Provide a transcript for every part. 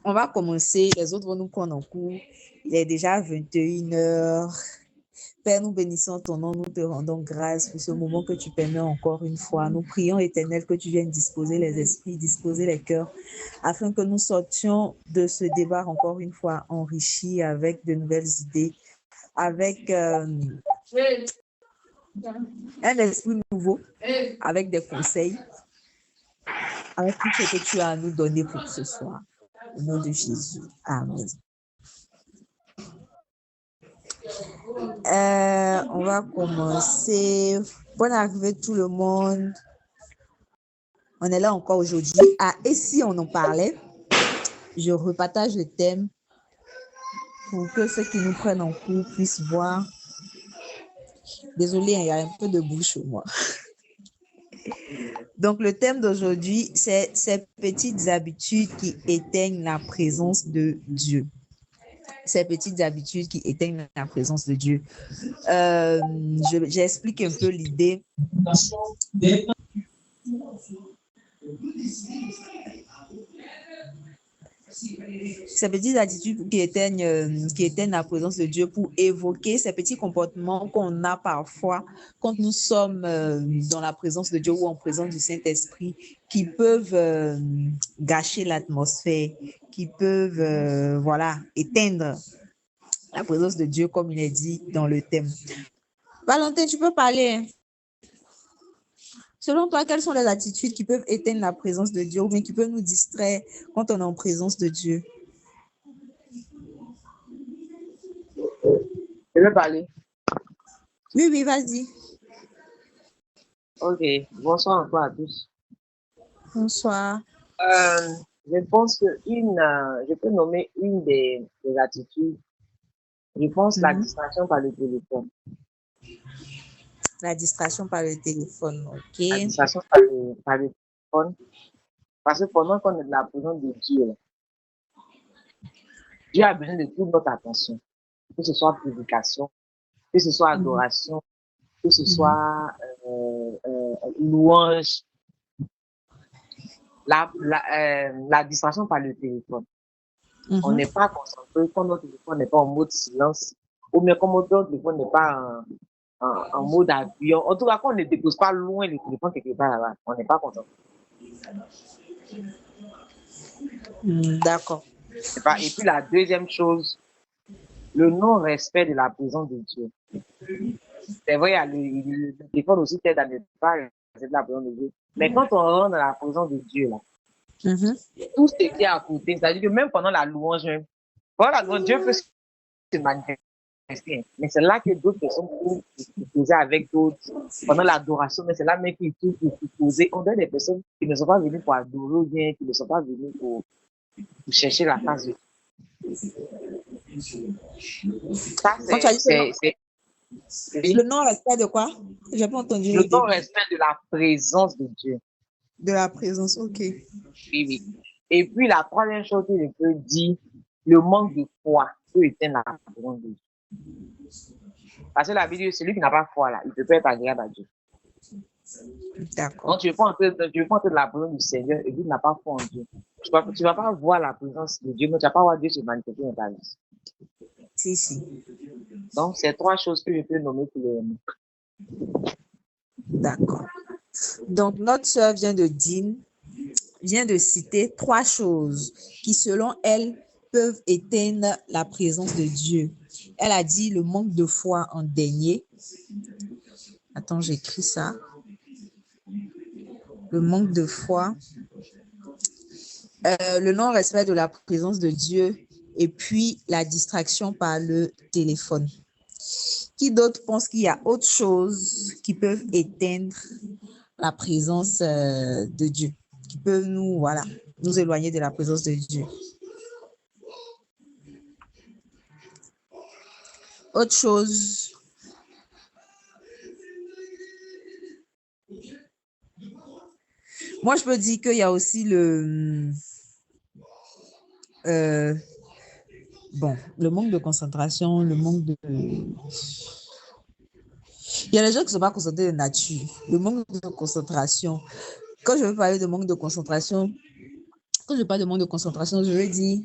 On va commencer. Les autres vont nous prendre en cours. Il est déjà 21 heures. Père, nous bénissons ton nom, nous te rendons grâce pour ce moment que tu permets encore une fois. Nous prions, Éternel, que tu viennes disposer les esprits, disposer les cœurs, afin que nous sortions de ce débat encore une fois enrichis avec de nouvelles idées, avec un esprit nouveau, avec des conseils, avec tout ce que tu as à nous donner pour ce soir. Au nom de Jésus. Amen. On va commencer. Bonne arrivée tout le monde. On est là encore aujourd'hui. Ah, et si on en parlait, je repartage le thème pour que ceux qui nous prennent en cours puissent voir. Désolée, il y a un peu de bruit chez moi. Donc, le thème d'aujourd'hui, c'est ces petites habitudes qui éteignent la présence de Dieu. Ces petites habitudes qui éteignent la présence de Dieu. J'explique un peu l'idée. Ces petites attitudes qui éteignent la présence de Dieu pour évoquer ces petits comportements qu'on a parfois quand nous sommes dans la présence de Dieu ou en présence du Saint-Esprit, qui peuvent gâcher l'atmosphère, qui peuvent éteindre la présence de Dieu, comme il est dit dans le thème. Valentin, tu peux parler, hein? Selon toi, quelles sont les attitudes qui peuvent éteindre la présence de Dieu ou bien qui peuvent nous distraire quand on est en présence de Dieu? Je veux parler. Oui, vas-y. Ok, bonsoir encore à tous. Bonsoir. Je pense que je peux nommer une des attitudes. Je pense la distraction par le téléphone. La distraction par le téléphone, ok. La distraction par le téléphone. Parce que pendant qu'on est de la présence de Dieu, Dieu a besoin de toute notre attention. Que ce soit prédication, que ce soit adoration, que ce soit louange. La distraction par le téléphone. On n'est pas concentré quand notre téléphone n'est pas en mode silence, ou bien quand notre téléphone n'est pas en mode avion. En tout cas, quand on ne dépose pas loin le téléphone quelque part là-bas, on n'est pas concentré. D'accord. Et puis la deuxième chose, le non-respect de la présence de Dieu. C'est vrai, le téléphone aussi t'aide à ne pas respecter la présence de Dieu. Mais quand on rentre dans la présence de Dieu, là, tout ce qui est à côté, c'est-à-dire que même pendant la louange, Dieu peut se manifester. Mais c'est là que d'autres personnes peuvent se poser avec d'autres pendant l'adoration, mais c'est là même qu'ils peuvent se poser. On a des personnes qui ne sont pas venues pour adorer ou bien qui ne sont pas venues pour chercher la face de Dieu. Ça, c'est le non-respect de quoi? J'ai pas entendu. Le non-respect de la présence de Dieu. De la présence, ok. Oui. Et puis la troisième chose que je peux dire, le manque de foi peut éteindre la présence de Dieu. Parce que la Bible dit, celui qui n'a pas foi, là, il ne peut pas être agréable à Dieu. D'accord. Donc, tu veux pas entrer de la présence du Seigneur et tu n'as pas foi en Dieu. Tu ne vas pas voir la présence de Dieu, mais tu ne vas pas voir Dieu se manifester dans ta vie. Si. Donc, c'est trois choses que je peux nommer pour le moment. D'accord. Donc, notre sœur vient de citer trois choses qui, selon elle, peuvent éteindre la présence de Dieu. Elle a dit le manque de foi en dernier. Attends, j'écris ça. Le manque de foi. Le non-respect de la présence de Dieu et puis la distraction par le téléphone. Qui d'autre pense qu'il y a autre chose qui peuvent éteindre la présence de Dieu, qui peuvent nous éloigner de la présence de Dieu? Autre chose? Moi, je peux dire qu'il y a aussi le manque de concentration, le manque de... Il y a les gens qui ne sont pas concentrés de nature. Le manque de concentration. Quand je veux parler de manque de concentration, quand je parle de manque de concentration, je veux dire,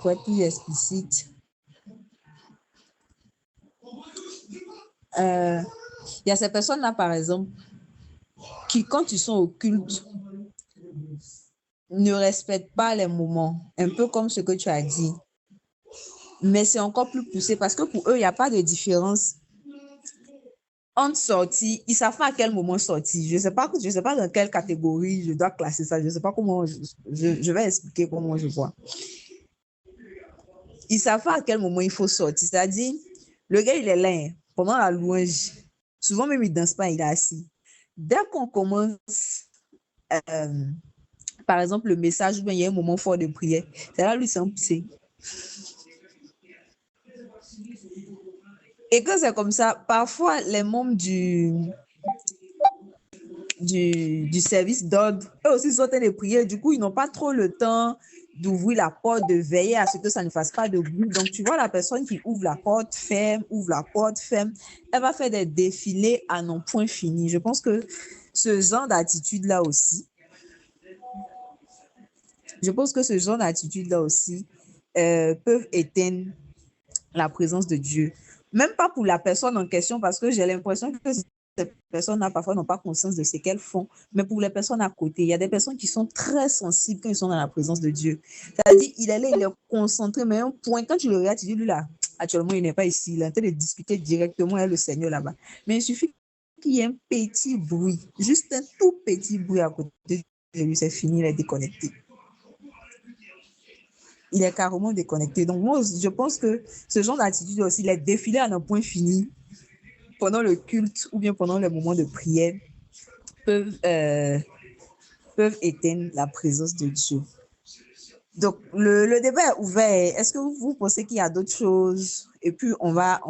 pour être plus explicite, il y a ces personnes-là, par exemple, qui, quand ils sont au culte, ne respectent pas les moments, un peu comme ce que tu as dit. Mais c'est encore plus poussé parce que pour eux, il n'y a pas de différence entre sortir. Ils ne savent pas à quel moment sortir. Je ne sais pas dans quelle catégorie je dois classer ça. Je ne sais pas comment je vais expliquer comment je vois. Ils ne savent pas à quel moment il faut sortir. C'est-à-dire, le gars, il est là hein, pendant la louange. Souvent, même, il ne danse pas, il est assis. Dès qu'on commence, par exemple, le message, il y a un moment fort de prière. C'est là, lui, c'est un poussé. Et quand c'est comme ça, parfois, les membres du service d'ordre, eux aussi sont en train de prier. Du coup, ils n'ont pas trop le temps d'ouvrir la porte, de veiller à ce que ça ne fasse pas de bruit. Donc, tu vois la personne qui ouvre la porte, ferme, ouvre la porte, ferme. Elle va faire des défilés à non point fini. Je pense que ce genre d'attitude-là aussi, peuvent éteindre la présence de Dieu. Même pas pour la personne en question, parce que j'ai l'impression que ces personnes-là, parfois, n'ont pas conscience de ce qu'elles font, mais pour les personnes à côté, il y a des personnes qui sont très sensibles quand ils sont dans la présence de Dieu. C'est-à-dire, il est là, il est concentré, mais un point, quand tu le regardes, tu dis, lui là, actuellement, il n'est pas ici, il est en train de discuter directement avec le Seigneur là-bas. Mais il suffit qu'il y ait un petit bruit, juste un tout petit bruit à côté de lui, c'est fini, il est déconnecté. Il est carrément déconnecté. Donc, moi, je pense que ce genre d'attitude aussi, les défilés à un point fini pendant le culte ou bien pendant les moments de prière peuvent éteindre la présence de Dieu. Donc, le débat est ouvert. Est-ce que vous pensez qu'il y a d'autres choses? Et puis, on va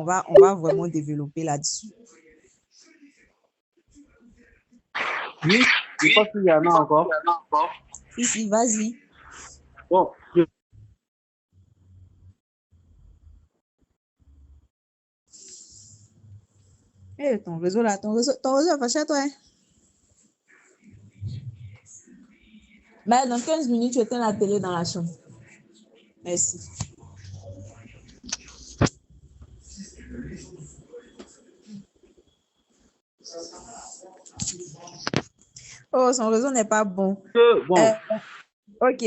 vraiment développer là-dessus. Oui, je pense qu'il y en a encore. Si, vas-y. Bon, Ton réseau là, ton réseau est fâché, toi. Hein? Ben, dans 15 minutes, tu éteins la télé dans la chambre. Merci. Oh, son réseau n'est pas bon. bon. Ok.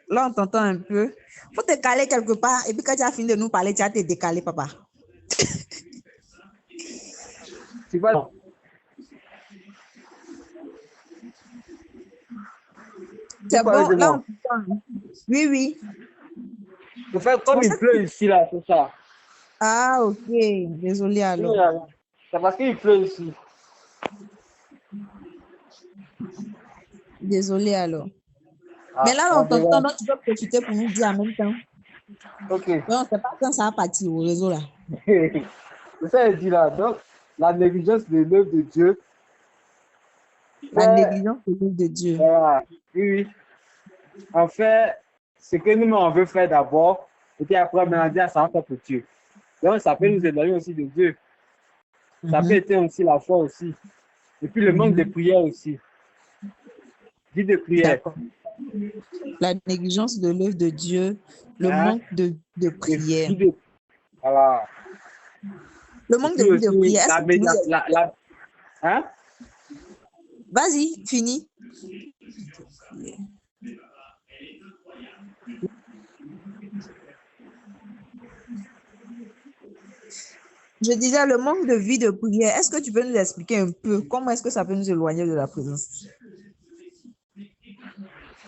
Là, on t'entend un peu. Faut te caler quelque part. Et puis, quand tu as fini de nous parler, tu vas te décaler, papa. Tu vois. C'est bon, là, on t'entend. Oui, oui. En fait, comme il pleut ici, là, c'est ça. Ah, ok. Désolé alors. C'est parce qu'il pleut ici. Désolé alors. Mais là, on t'entend, donc tu peux profiter pour nous dire en même temps. Ok. Donc, on ne sait pas quand ça va partir au réseau là. C'est ça, il dit là. Donc, la négligence de l'œuvre de Dieu. La négligence de l'œuvre de Dieu. Voilà. Oui, oui. En fait, ce que nous, on veut faire d'abord, et puis après, on dit, ça va faire pour Dieu. Donc, ça peut nous éloigner aussi de Dieu. Ça peut être aussi la foi aussi. Et puis, le manque de prière aussi. Vie de prière. La négligence de l'œuvre de Dieu, le manque de prière. Voilà. Le manque de vie de prière. Hein? Vas-y, finis. Je disais le manque de vie de prière. Est-ce que tu peux nous expliquer un peu comment est-ce que ça peut nous éloigner de la présence?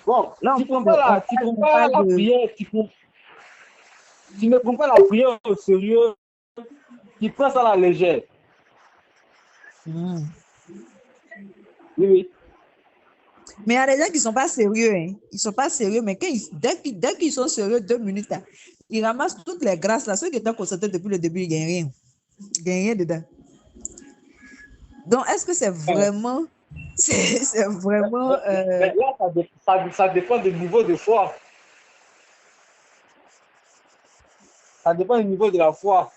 Bon, là, tu ne prends pas la prière, tu ne prends pas la prière au sérieux, tu prends ça à la légère. Oui, oui. Mais il y a des gens qui ne sont pas sérieux. Hein. Ils ne sont pas sérieux, mais dès qu'ils sont sérieux, 2 minutes, là, ils ramassent toutes les grâces. Là. Ceux qui étaient concentrés depuis le début, ils ne gagnent rien. Ils ne gagnent rien dedans. Donc, est-ce que c'est vraiment... C'est vraiment... Mais là, ça dépend du niveau de foi. Ça dépend du niveau de la foi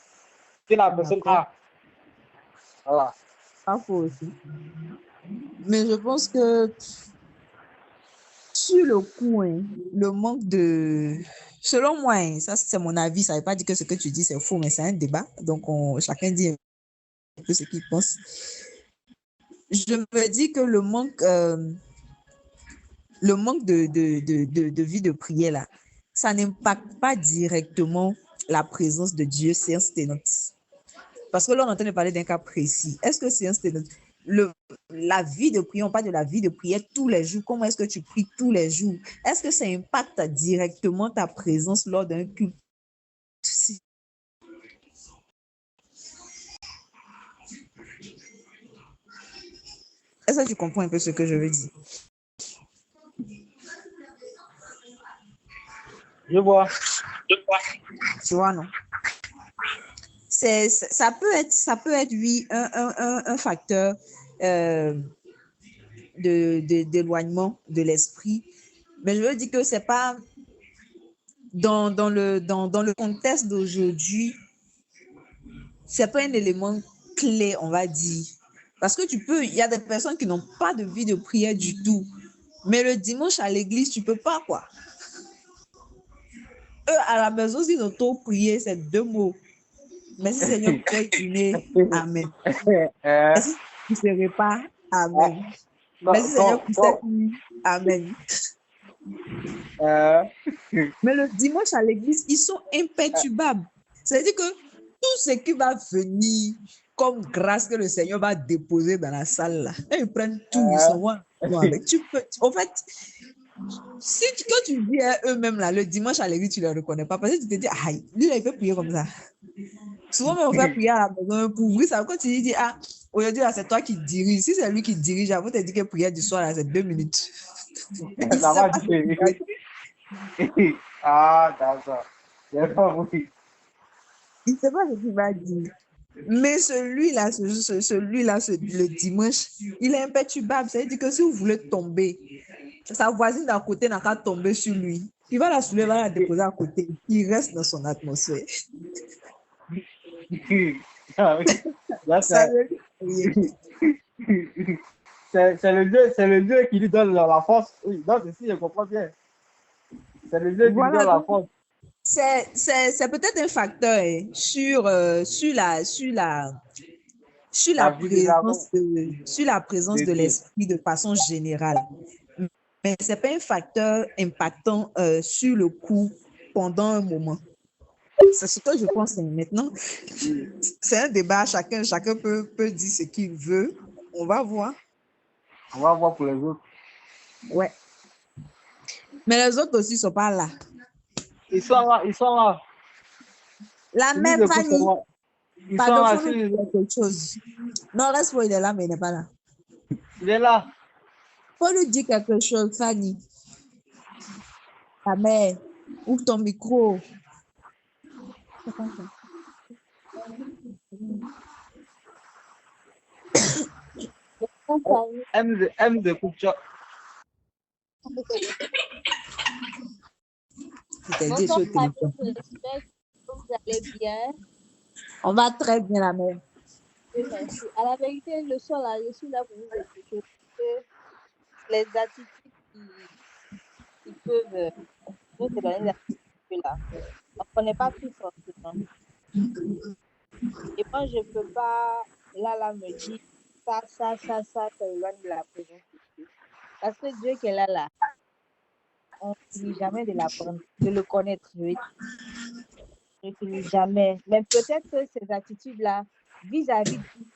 que la personne a. Voilà. Pas faux aussi. Mais je pense que sur le coup, hein, le manque de... Selon moi, hein, ça c'est mon avis, ça ne veut pas dire que ce que tu dis c'est faux, mais c'est un débat. Donc, chacun dit un peu ce qu'il pense. Je me dis que le manque de vie de prière, là, ça n'impacte pas directement la présence de Dieu séance tenante. Parce que là, on est en train de parler d'un cas précis. Est-ce que séance tenante, la vie de prière, on parle de la vie de prière tous les jours. Comment est-ce que tu pries tous les jours? Est-ce que ça impacte directement ta présence lors d'un culte? Est-ce que tu comprends un peu ce que je veux dire? Je vois. Tu vois, non? Ça peut être, oui, un facteur d'éloignement de l'esprit. Mais je veux dire que c'est pas dans le contexte d'aujourd'hui, c'est pas un élément clé, on va dire. Parce que il y a des personnes qui n'ont pas de vie de prière du tout. Mais le dimanche à l'église, tu peux pas, quoi. Eux, à la maison, s'ils ont tout prié, c'est 2 mots. Merci Seigneur pour cette journée. Amen. Merci pour ce repas. Amen. Merci Seigneur pour cette nuit. Amen. Mais le dimanche à l'église, ils sont imperturbables. C'est-à-dire que tout ce qui va venir comme grâce que le Seigneur va déposer dans la salle, là, et ils prennent tout, ils sont avec. En fait, quand tu dis à eux-mêmes, là, le dimanche à l'église, tu ne les reconnais pas, parce que tu te dis, ah, lui, là, il peut prier comme ça. Souvent, on fait prier à la maison pour ouvrir ça. Quand tu dis, ah, aujourd'hui, là, c'est toi qui dirige. Si c'est lui qui dirige, avant de te dire que prière du soir, là, c'est 2 minutes. Ça va dire. Ah, d'accord. J'ai pas compris. Il ne sait pas ce qu'il va dire. Mais celui-là, le dimanche, il est imperturbable. Ça veut dire que si vous voulez tomber, sa voisine d'à côté n'a qu'à tomber sur lui. Il va la soulever, va la déposer à côté. Il reste dans son atmosphère. Là, Ça c'est veut dire- le Dieu qui lui donne la force. Oui, donc si je comprends bien. C'est le Dieu qui lui Voilà, donne la donc, force. c'est peut-être un facteur hein, sur la présence De de Dieu. l'esprit de façon générale. Mais ce n'est pas un facteur impactant sur le coup pendant un moment. C'est ce que je pense maintenant. C'est un débat, chacun peut dire ce qu'il veut. On va voir. On va voir pour les autres. Ouais. Mais les autres aussi ne sont pas là. Ils sont là, ils sont là. La Ils même nous écoutent Fanny. seulement. Ils sont Pardon, là. faut nous dire quelque chose. Non, reste il est là, mais il n'est pas là. Il est là. Faut nous dire quelque chose, Fanny. Ta mère, ouvre ton micro. Elle nous écoute. Je t'ai dit sur le téléphone. J'espère que vous allez bien. On va très bien, la mère. Oui, merci. À la vérité, le soir, là, je suis là pour vous expliquer que les attitudes qui peuvent nous donner des attitudes là, on n'est pas tout forcément. Et moi, je ne peux pas, là, me dire ça éloigne de la présence de Dieu. Parce que Dieu qui est là, on ne finit jamais de l'apprendre, de le connaître, oui. On ne finit jamais. Mais peut-être que ces attitudes-là, vis-à-vis de Dieu,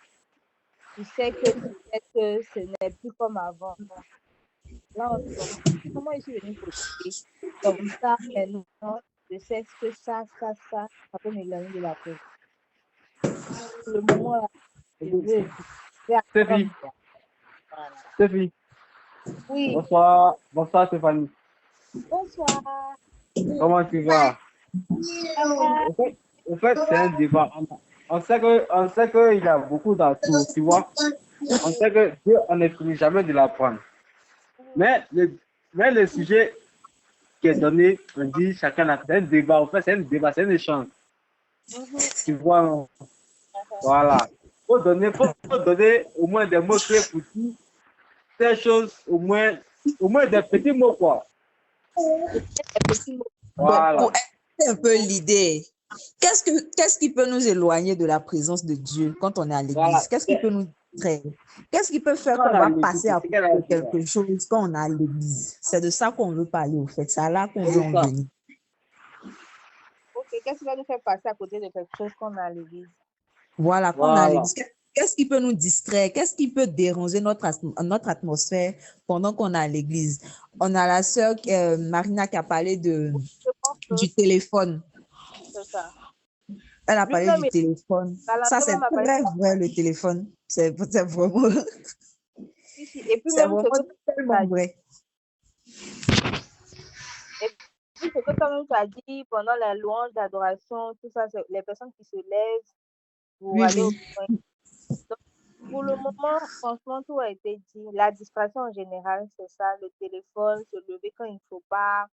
tu sais que peut-être que ce n'est plus comme avant. Là, on se dit, comment je suis venue prêcher comme ça, maintenant, je sais que ça peut m'éloigner de la présence. Pour le moment, là, je veux Stéphie. Voilà. Stéphie. Oui, Bonsoir. Bonsoir, Stéphanie. bonsoir. Comment tu vas? En fait, c'est un débat. On sait qu'il y a beaucoup d'atouts, tu vois. On sait que Dieu, on ne finit jamais de l'apprendre. Mais le sujet qui est donné, on dit chacun a fait un débat. En fait, c'est un débat, c'est un échange. Tu vois, voilà. Faut donner au moins des mots clés pour dire ces choses, au moins, Au moins des petits mots, quoi. Des petits mots. Bon, Voilà. pour être un peu l'idée, qu'est-ce qui peut nous éloigner de la présence de Dieu quand on est à l'église? Voilà. Qu'est-ce qui peut nous distraire? Qu'est-ce qui peut faire Quand qu'on on est à va l'église, passer à c'est côté qu'elle a de dit ça. quelque chose quand on est à l'église? C'est de ça qu'on veut parler, au fait. C'est à là qu'on veut en ça. venir. Ok, qu'est-ce qui va nous faire passer à côté de quelque chose qu'on a à l'église? Voilà, quand on est à Voilà. l'église, qu'est-ce qui peut nous distraire? Qu'est-ce qui peut déranger notre atmosphère pendant qu'on est à l'église? On a la sœur Marina qui a parlé Je pense que du téléphone. c'est ça. Elle a parlé Lui-même, du téléphone. Ça, c'est Galanteau même a parlé très vrai, le téléphone. C'est vraiment, ici. Et puis c'est même ce vraiment que tellement vrai. ce que toi-même tu as dit pendant la louange, l'adoration, tout ça, c'est les personnes qui se lèvent pour Oui, aller au oui. point. Donc, pour le moment, franchement, tout a été dit. La distraction en général, c'est ça, le téléphone, se lever quand il ne faut pas,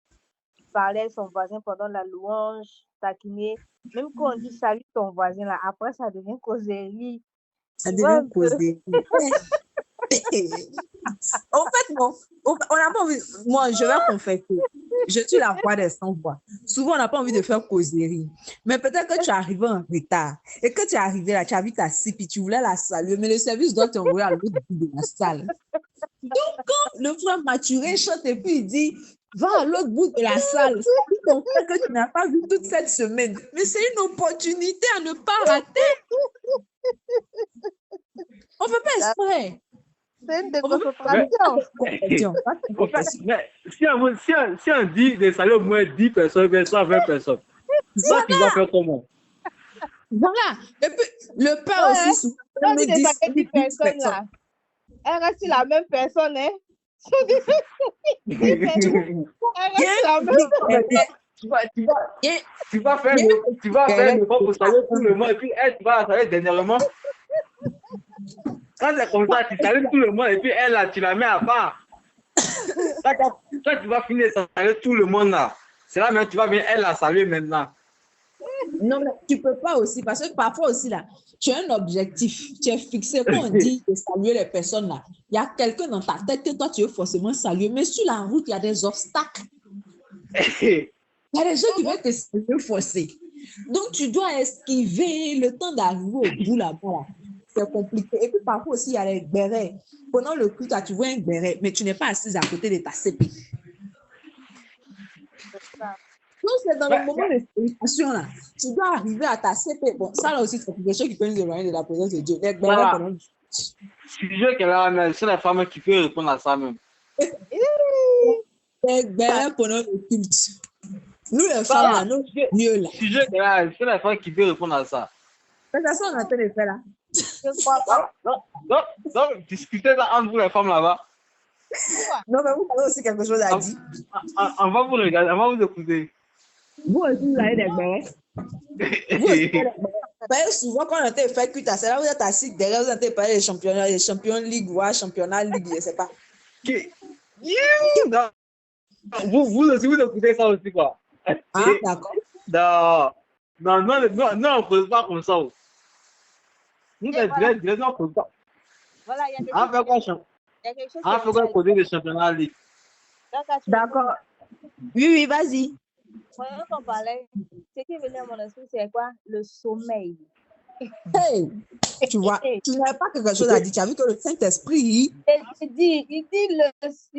parler à son voisin pendant la louange, taquiner. Même quand on dit salut ton voisin, là, après, ça devient causerie. Ça Tu vois devient un peu? causé. En fait, non. On n'a pas envie. Moi, je vais confesser. Je suis la voix des sans-voix. Souvent, on n'a pas envie de faire causerie. Mais peut-être que tu es arrivé en retard. Et que tu es arrivé là, tu as vu ta scie, puis tu voulais la saluer, mais le service doit t'envoyer à l'autre bout de la salle. Donc, quand le frère Maturé chante et puis il dit, va à l'autre bout de la salle, c'est ton frère que tu n'as pas vu toute cette semaine. Mais c'est une opportunité à ne pas rater. On ne fait pas exprès. C'est une On veut déconcentration. En fait, mais si on dit de saluer au moins 10 personnes, bien 120 personnes, ça, tu vas faire comment? Voilà. Et puis, le père Ouais, aussi, souvent, on me dit de dit saluer 10 personnes là. Elle reste la même personne, hein? Elle reste la même personne. Tu vas faire le pas pour saluer tout le monde et puis elle, tu vas la saluer dernièrement. Quand c'est comme ça, tu salues tout le monde et puis elle, là, tu la mets à part. Toi, tu vas finir de saluer tout le monde là. C'est là même tu vas venir elle la saluer maintenant. Non, mais tu ne peux pas aussi, parce que parfois aussi, là, tu as un objectif, tu es fixé. Quand on dit de saluer les personnes, là, il y a quelqu'un dans ta tête que toi, tu veux forcément saluer, mais sur la route, il y a des obstacles. Il y a des gens qui veulent te saluer forcer. Donc, tu dois esquiver le temps d'arriver au bout là-bas. Là. C'est compliqué. Et puis, parfois aussi, il y a les bérets. Pendant le culte, tu vois un béret, mais tu n'es pas assise à côté de ta CP. Donc, c'est dans le moment de célébration, là. Tu dois arriver à ta CP. Bon, ça, là aussi, c'est quelque chose qui peut nous éloigner de la présence de Dieu. Les bérets, Voilà. Je suis sûr qu'elle a mais c'est la femme qui peut répondre à ça même. Les bérets pendant le culte. Nous, les femmes, là, nous, mieux là. Je suis sûr qu'elle a c'est la femme qui peut répondre à ça. C'est ça qu'on est en train de faire là. Je crois pas. Donc, discutez ça entre vous les femmes là-bas. Non, mais vous avez aussi quelque chose à dire. On va vous regarder, on va vous écouter. Vous aussi, vous avez des bérets. Vous aussi, vous avez des bérets. Souvent, quand on était fait culte, c'est là où vous êtes assis derrière, vous avez parlé des championnats, les champions Ligue, ou championnat Ligue, je ne sais pas. Vous aussi, vous écoutez ça aussi, quoi. Ah, d'accord. Non, on ne pose pas comme ça. Nous, les directs, on ne pose pas. Voilà, il y a On fait quoi, quelque chose. on fait quoi côté des championnats Ligue? D'accord. Oui, vas-y. Pendant qu'on parlait, ce qui venait à mon esprit, c'est quoi? Le sommeil. Hey, tu vois, tu n'avais pas quelque chose à dire. Tu as vu que le Saint-Esprit. Il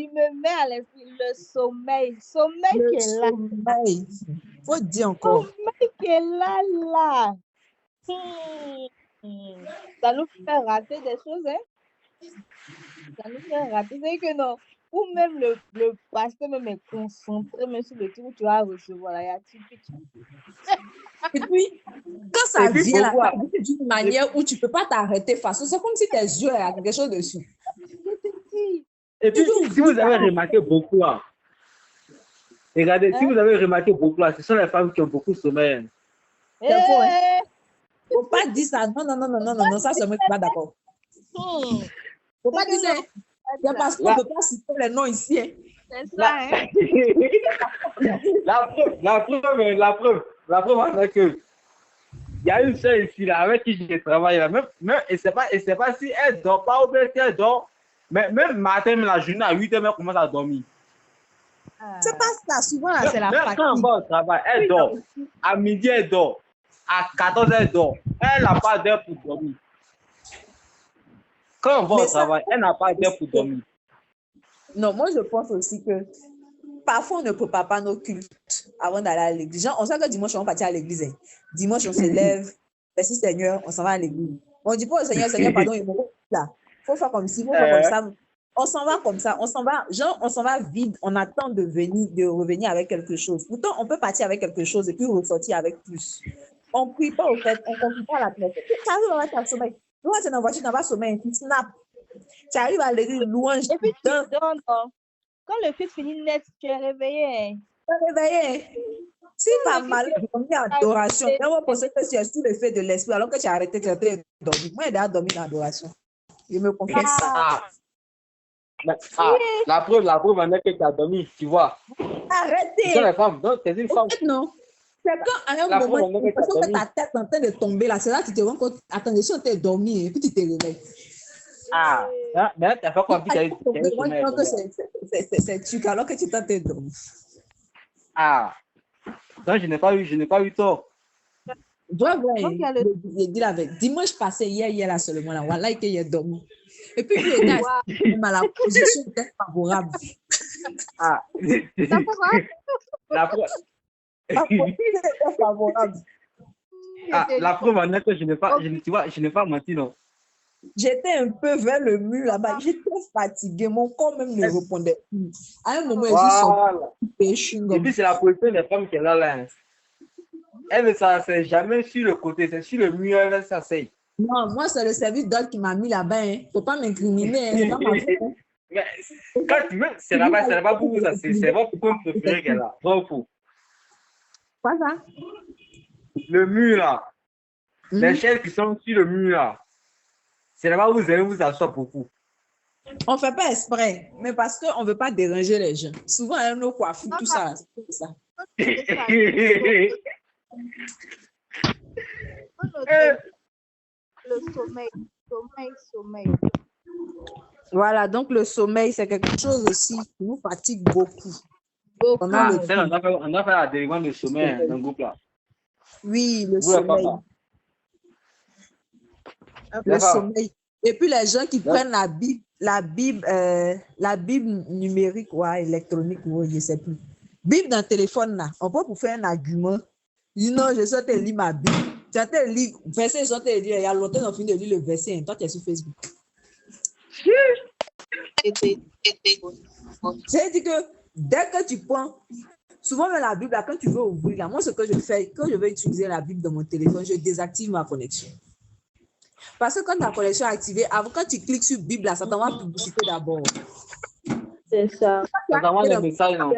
me met à l'esprit le sommeil. Sommeil qui est là. Sommeil. Faut dire encore. Sommeil qui est là. Ça nous fait rater des choses, hein? Ça nous fait rater. C'est que non. Ou même le pasteur même est concentré, même sur le truc où tu vas recevoir. Là, il y a typique. Et puis, quand ça vient là, d'une manière où tu ne peux pas t'arrêter face, c'est comme si tes yeux, il y a quelque chose dessus. Et puis, si vous avez remarqué beaucoup là, regardez, si vous avez remarqué beaucoup là, ce sont les femmes qui ont beaucoup de sommeil. C'est faux, hein? Faut pas dire ça. Non, ça, c'est moi qui suis pas d'accord. Faut pas dire ça. C'est parce qu'on ne peut pas citer les noms ici. Hein. C'est ça, hein? La preuve, c'est que il y a une seule ici là avec qui je travaille là, même et c'est pas si elle dort pas ou bien si elle dort, Mais même matin, même la journée, à 8 heures, elle commence à dormir. C'est pas ça. Souvent, là, c'est la Même quand on fatigue. va au travail, elle dort. À midi, elle dort. À 14 heures, elle dort. Elle n'a pas d'heure pour dormir. Quand on va au Mais ça, travail, elle n'a pas d'heure pour dormir. non, moi, je pense aussi que parfois, on ne prépare pas nos cultes avant d'aller à l'église. Genre, on sait que dimanche, on va partir à l'église. Hein. Dimanche, on se lève, merci Seigneur, on s'en va à l'église. On dit pas au Seigneur, Seigneur, pardon, il faut faire comme ci, il faut faire comme ça. On s'en va comme ça, on s'en va, genre, on s'en va vide, on attend de revenir avec quelque chose. Pourtant, on peut partir avec quelque chose et puis ressortir avec plus. On ne prie pas au fait, on ne confie pas à la place. Tu arrives à avoir sommeil. Nous, tu es dans la voiture, tu n'as pas sommeil, tu snap. Tu arrives à l'église, louange. Et puis tu dors, non. Quand le film finit net, tu es réveillé. Hein. Tu es réveillé. Si tu as mal, tu as mis en adoration. Et on pense que tu es sous l'effet de l'esprit alors que tu as arrêté de dormir. Moi, j'ai déjà dormi dans l'adoration. Je me confesse ça. La preuve en est que tu as dormi, tu vois. Arrêtez. C'est les femmes, donc tu es une femme. Non. C'est quand à un moment, tu penses que ta tête est en train de tomber là. C'est là que tu te rends compte. Attendez, si on t'est dormi et puis tu te réveilles. Mais tu n'as pas compris qu'il y a eu c'est truc alors que tu t'es dormi. Donc je n'ai pas eu tort. Dois voir, il dit avec. Dimanche passé, hier là seulement là, voilà que il est dormi. Et puis il était assis, mais la position était favorable. La preuve était favorable. La preuve en est que je n'ai pas menti, non. J'étais un peu vers le mur là-bas. J'étais fatiguée. Mon corps même ne répondait plus. À un moment, j'ai juste Et puis, c'est la position des femmes qui est là. Elle ne s'assied jamais sur le côté. C'est sur le mur, elle s'assied. Non, moi, c'est le service d'ordre qui m'a mis là-bas. Il ne faut pas m'incriminer. C'est pas ma faute. Mais quand tu veux, c'est là-bas pour vous asseoir. C'est votre point préféré qu'elle a. Bravo. Quoi ça? Le mur là. Les chaises qui sont sur le mur là. C'est là-bas où vous allez vous asseoir beaucoup. On ne fait pas exprès, mais parce qu'on ne veut pas déranger les gens. Souvent, elle nos coiffures, tout ça. C'est ça. Le sommeil. Voilà, donc le sommeil, c'est quelque chose aussi qui nous fatigue beaucoup. On doit faire la délivrance de sommeil dans le groupe là. Oui, le sommeil. Le sommeil. Et puis les gens qui prennent la Bible numérique ou électronique, je ne sais plus. Bible dans le téléphone là, on peut pour faire un argument. Dis non, je suis en train de lire ma Bible. Tu es en train de lire, verset, ils sont en train de lire. Il y a longtemps qu'on a fini de lire le verset. Toi, tu es sur Facebook. C'est-à-dire que dès que tu prends, souvent même la Bible, là, quand tu veux ouvrir, là, moi, ce que je fais, quand je veux utiliser la Bible dans mon téléphone, je désactive ma connexion. Parce que quand ta connexion est activée, avant quand tu cliques sur Bible, là, ça t'envoie la publicité d'abord. C'est ça. Ça t'envoie des messages, non?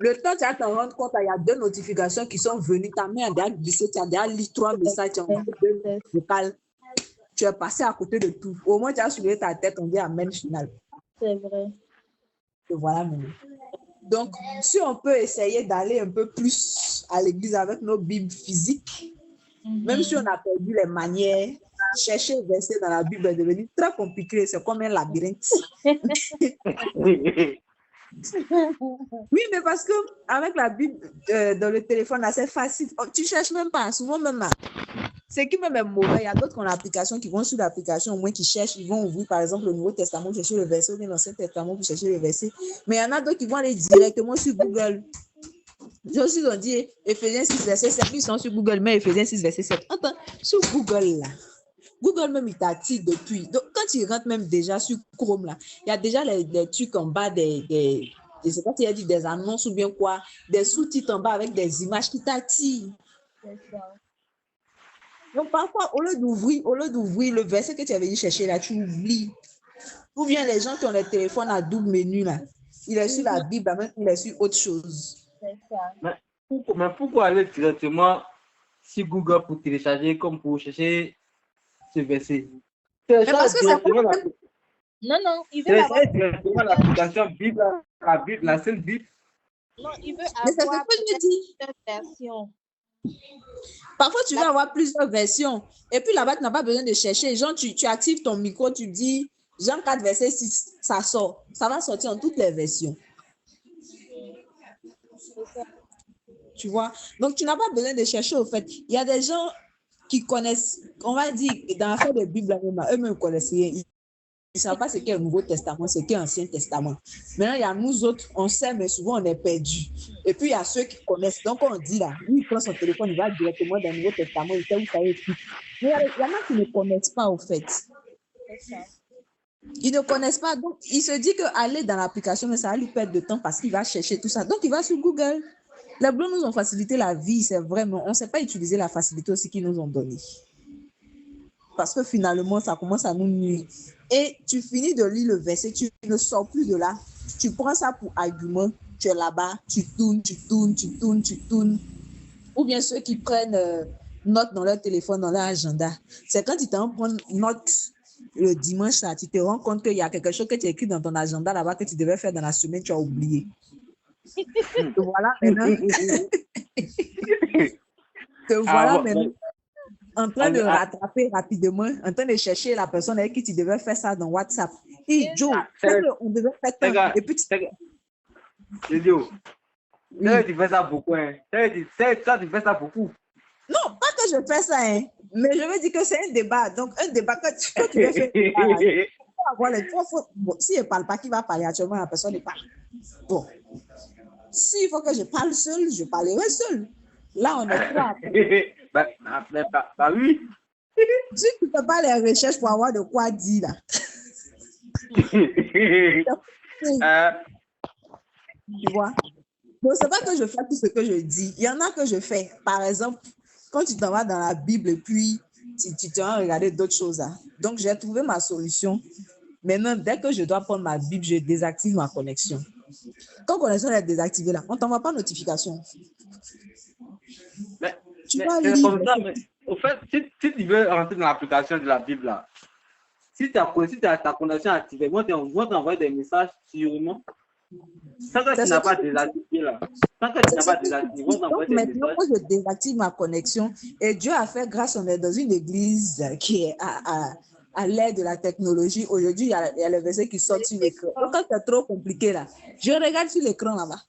Le temps, tu vas te rendre compte, il y a 2 notifications qui sont venues. Ta main a déjà glissé, tu as déjà lu 3 messages, tu as envoyé 2 vocales. Tu es passé à côté de tout. Au moins, tu as soulevé ta tête, on dit amen final. C'est vrai. Et voilà maintenant. Donc, si on peut essayer d'aller un peu plus à l'église avec nos Bibles physiques, même si on a perdu les manières, chercher les versets dans la Bible est devenu très compliqué. C'est comme un labyrinthe. Oui, mais parce que avec la Bible dans le téléphone, c'est facile. Tu cherches même pas, souvent même. C'est qui même est mauvais. Il y a d'autres qui ont l'application, qui vont sur l'application, au moins qui cherchent, ils vont ouvrir par exemple le Nouveau Testament pour chercher le verset, ou bien l'Ancien Testament pour chercher le verset. Mais il y en a d'autres qui vont aller directement sur Google. J'ai aussi dit Éphésiens 6, verset 7. Ils sont sur Google, mais Éphésiens 6, verset 7. Attends, sur Google là. Google même, il t'attire depuis. Donc, quand tu rentres même déjà sur Chrome, là, il y a déjà les trucs en bas je ne sais pas si il y a dit des annonces ou bien quoi, des sous-titres en bas avec des images qui t'attirent. Donc, parfois, au lieu d'ouvrir le verset que tu avais chercher là, tu oublies. Ou bien les gens qui ont les téléphones à double menu, là, il est sur la Bible, même il est sur autre chose. C'est ça. Mais pourquoi aller directement sur Google pour télécharger comme pour chercher ce verset? Parce que Non, il veut avoir directement l'application Bible, la seule Bible. Non, il veut mais c'est avoir ce que je dis. plusieurs versions. Parfois, tu veux avoir plusieurs versions. Et puis là-bas, tu n'as pas besoin de chercher. Genre, tu actives ton micro, tu dis Jean 4, verset 6, ça sort. Ça va sortir en toutes les versions. C'est ça. Tu vois? Donc, tu n'as pas besoin de chercher au fait. Il y a des gens qui connaissent, on va dire, dans l'affaire de Bible, eux-mêmes connaissent rien. Ils ne savent pas ce qu'est le Nouveau Testament, ce qu'est l'Ancien Testament. Maintenant, il y a nous autres, on sait, mais souvent on est perdus. Et puis, il y a ceux qui connaissent. Donc, on dit là, lui, il prend son téléphone, il va directement dans le Nouveau Testament, il sait où ça est écrit. Mais il y en a qui ne connaissent pas, au fait. C'est ça. Ils ne connaissent pas. Donc, il se dit qu'aller dans l'application, mais ça va lui perdre de temps parce qu'il va chercher tout ça. Donc, il va sur Google. Les Blancs nous ont facilité la vie, c'est vrai, mais on ne sait pas utiliser la facilité aussi qu'ils nous ont donnée. Parce que finalement, ça commence à nous nuire. Et tu finis de lire le verset, tu ne sors plus de là. Tu prends ça pour argument, tu es là-bas, tu tournes. Ou bien ceux qui prennent note dans leur téléphone, dans leur agenda. C'est quand tu t'en prends note le dimanche, là, tu te rends compte qu'il y a quelque chose que tu as écrit dans ton agenda là-bas que tu devais faire dans la semaine, tu as oublié. Te voilà maintenant. Te voilà maintenant en train de rattraper rapidement, en train de chercher la personne avec qui tu devais faire ça dans WhatsApp. Et Joe, on devait faire ça. Et puis Joe, tu fais ça beaucoup. Hein. Tu fais ça beaucoup. Non, pas que je fais ça, hein. Mais je veux dire que c'est un débat. Donc, un débat que tu veux faire. Bon, si je ne parle pas, qui va parler actuellement? La personne ne parle. Bon. S'il faut que je parle seul, je parlerai seul. Là, on est trois. Oui. Si tu ne fais pas les recherches pour avoir de quoi dire, là. Tu vois? Bon, ce n'est pas que je fais tout ce que je dis. Il y en a que je fais. Par exemple, quand tu t'en vas dans la Bible et puis tu te vas regarder d'autres choses. Là. Donc, j'ai trouvé ma solution. Maintenant, dès que je dois prendre ma Bible, je désactive ma connexion. Quand la connexion est désactivée, là, on ne t'envoie pas notification. Tu vas lire. Comme ça, mais, au fait, si tu veux rentrer dans l'application de la Bible, là, si tu as ta connexion activée, moi, on t'envoie des messages sûrement. Tant que tu n'as pas désactivé, là. Tant que tu n'as pas désactivé, on t'envoie des messages. Maintenant, je désactive ma connexion et Dieu a fait grâce, on est dans une église qui est à l'ère de la technologie. Aujourd'hui, il y a le verset qui sort sur l'écran. Donc, quand c'est trop compliqué, là, je regarde sur l'écran là-bas.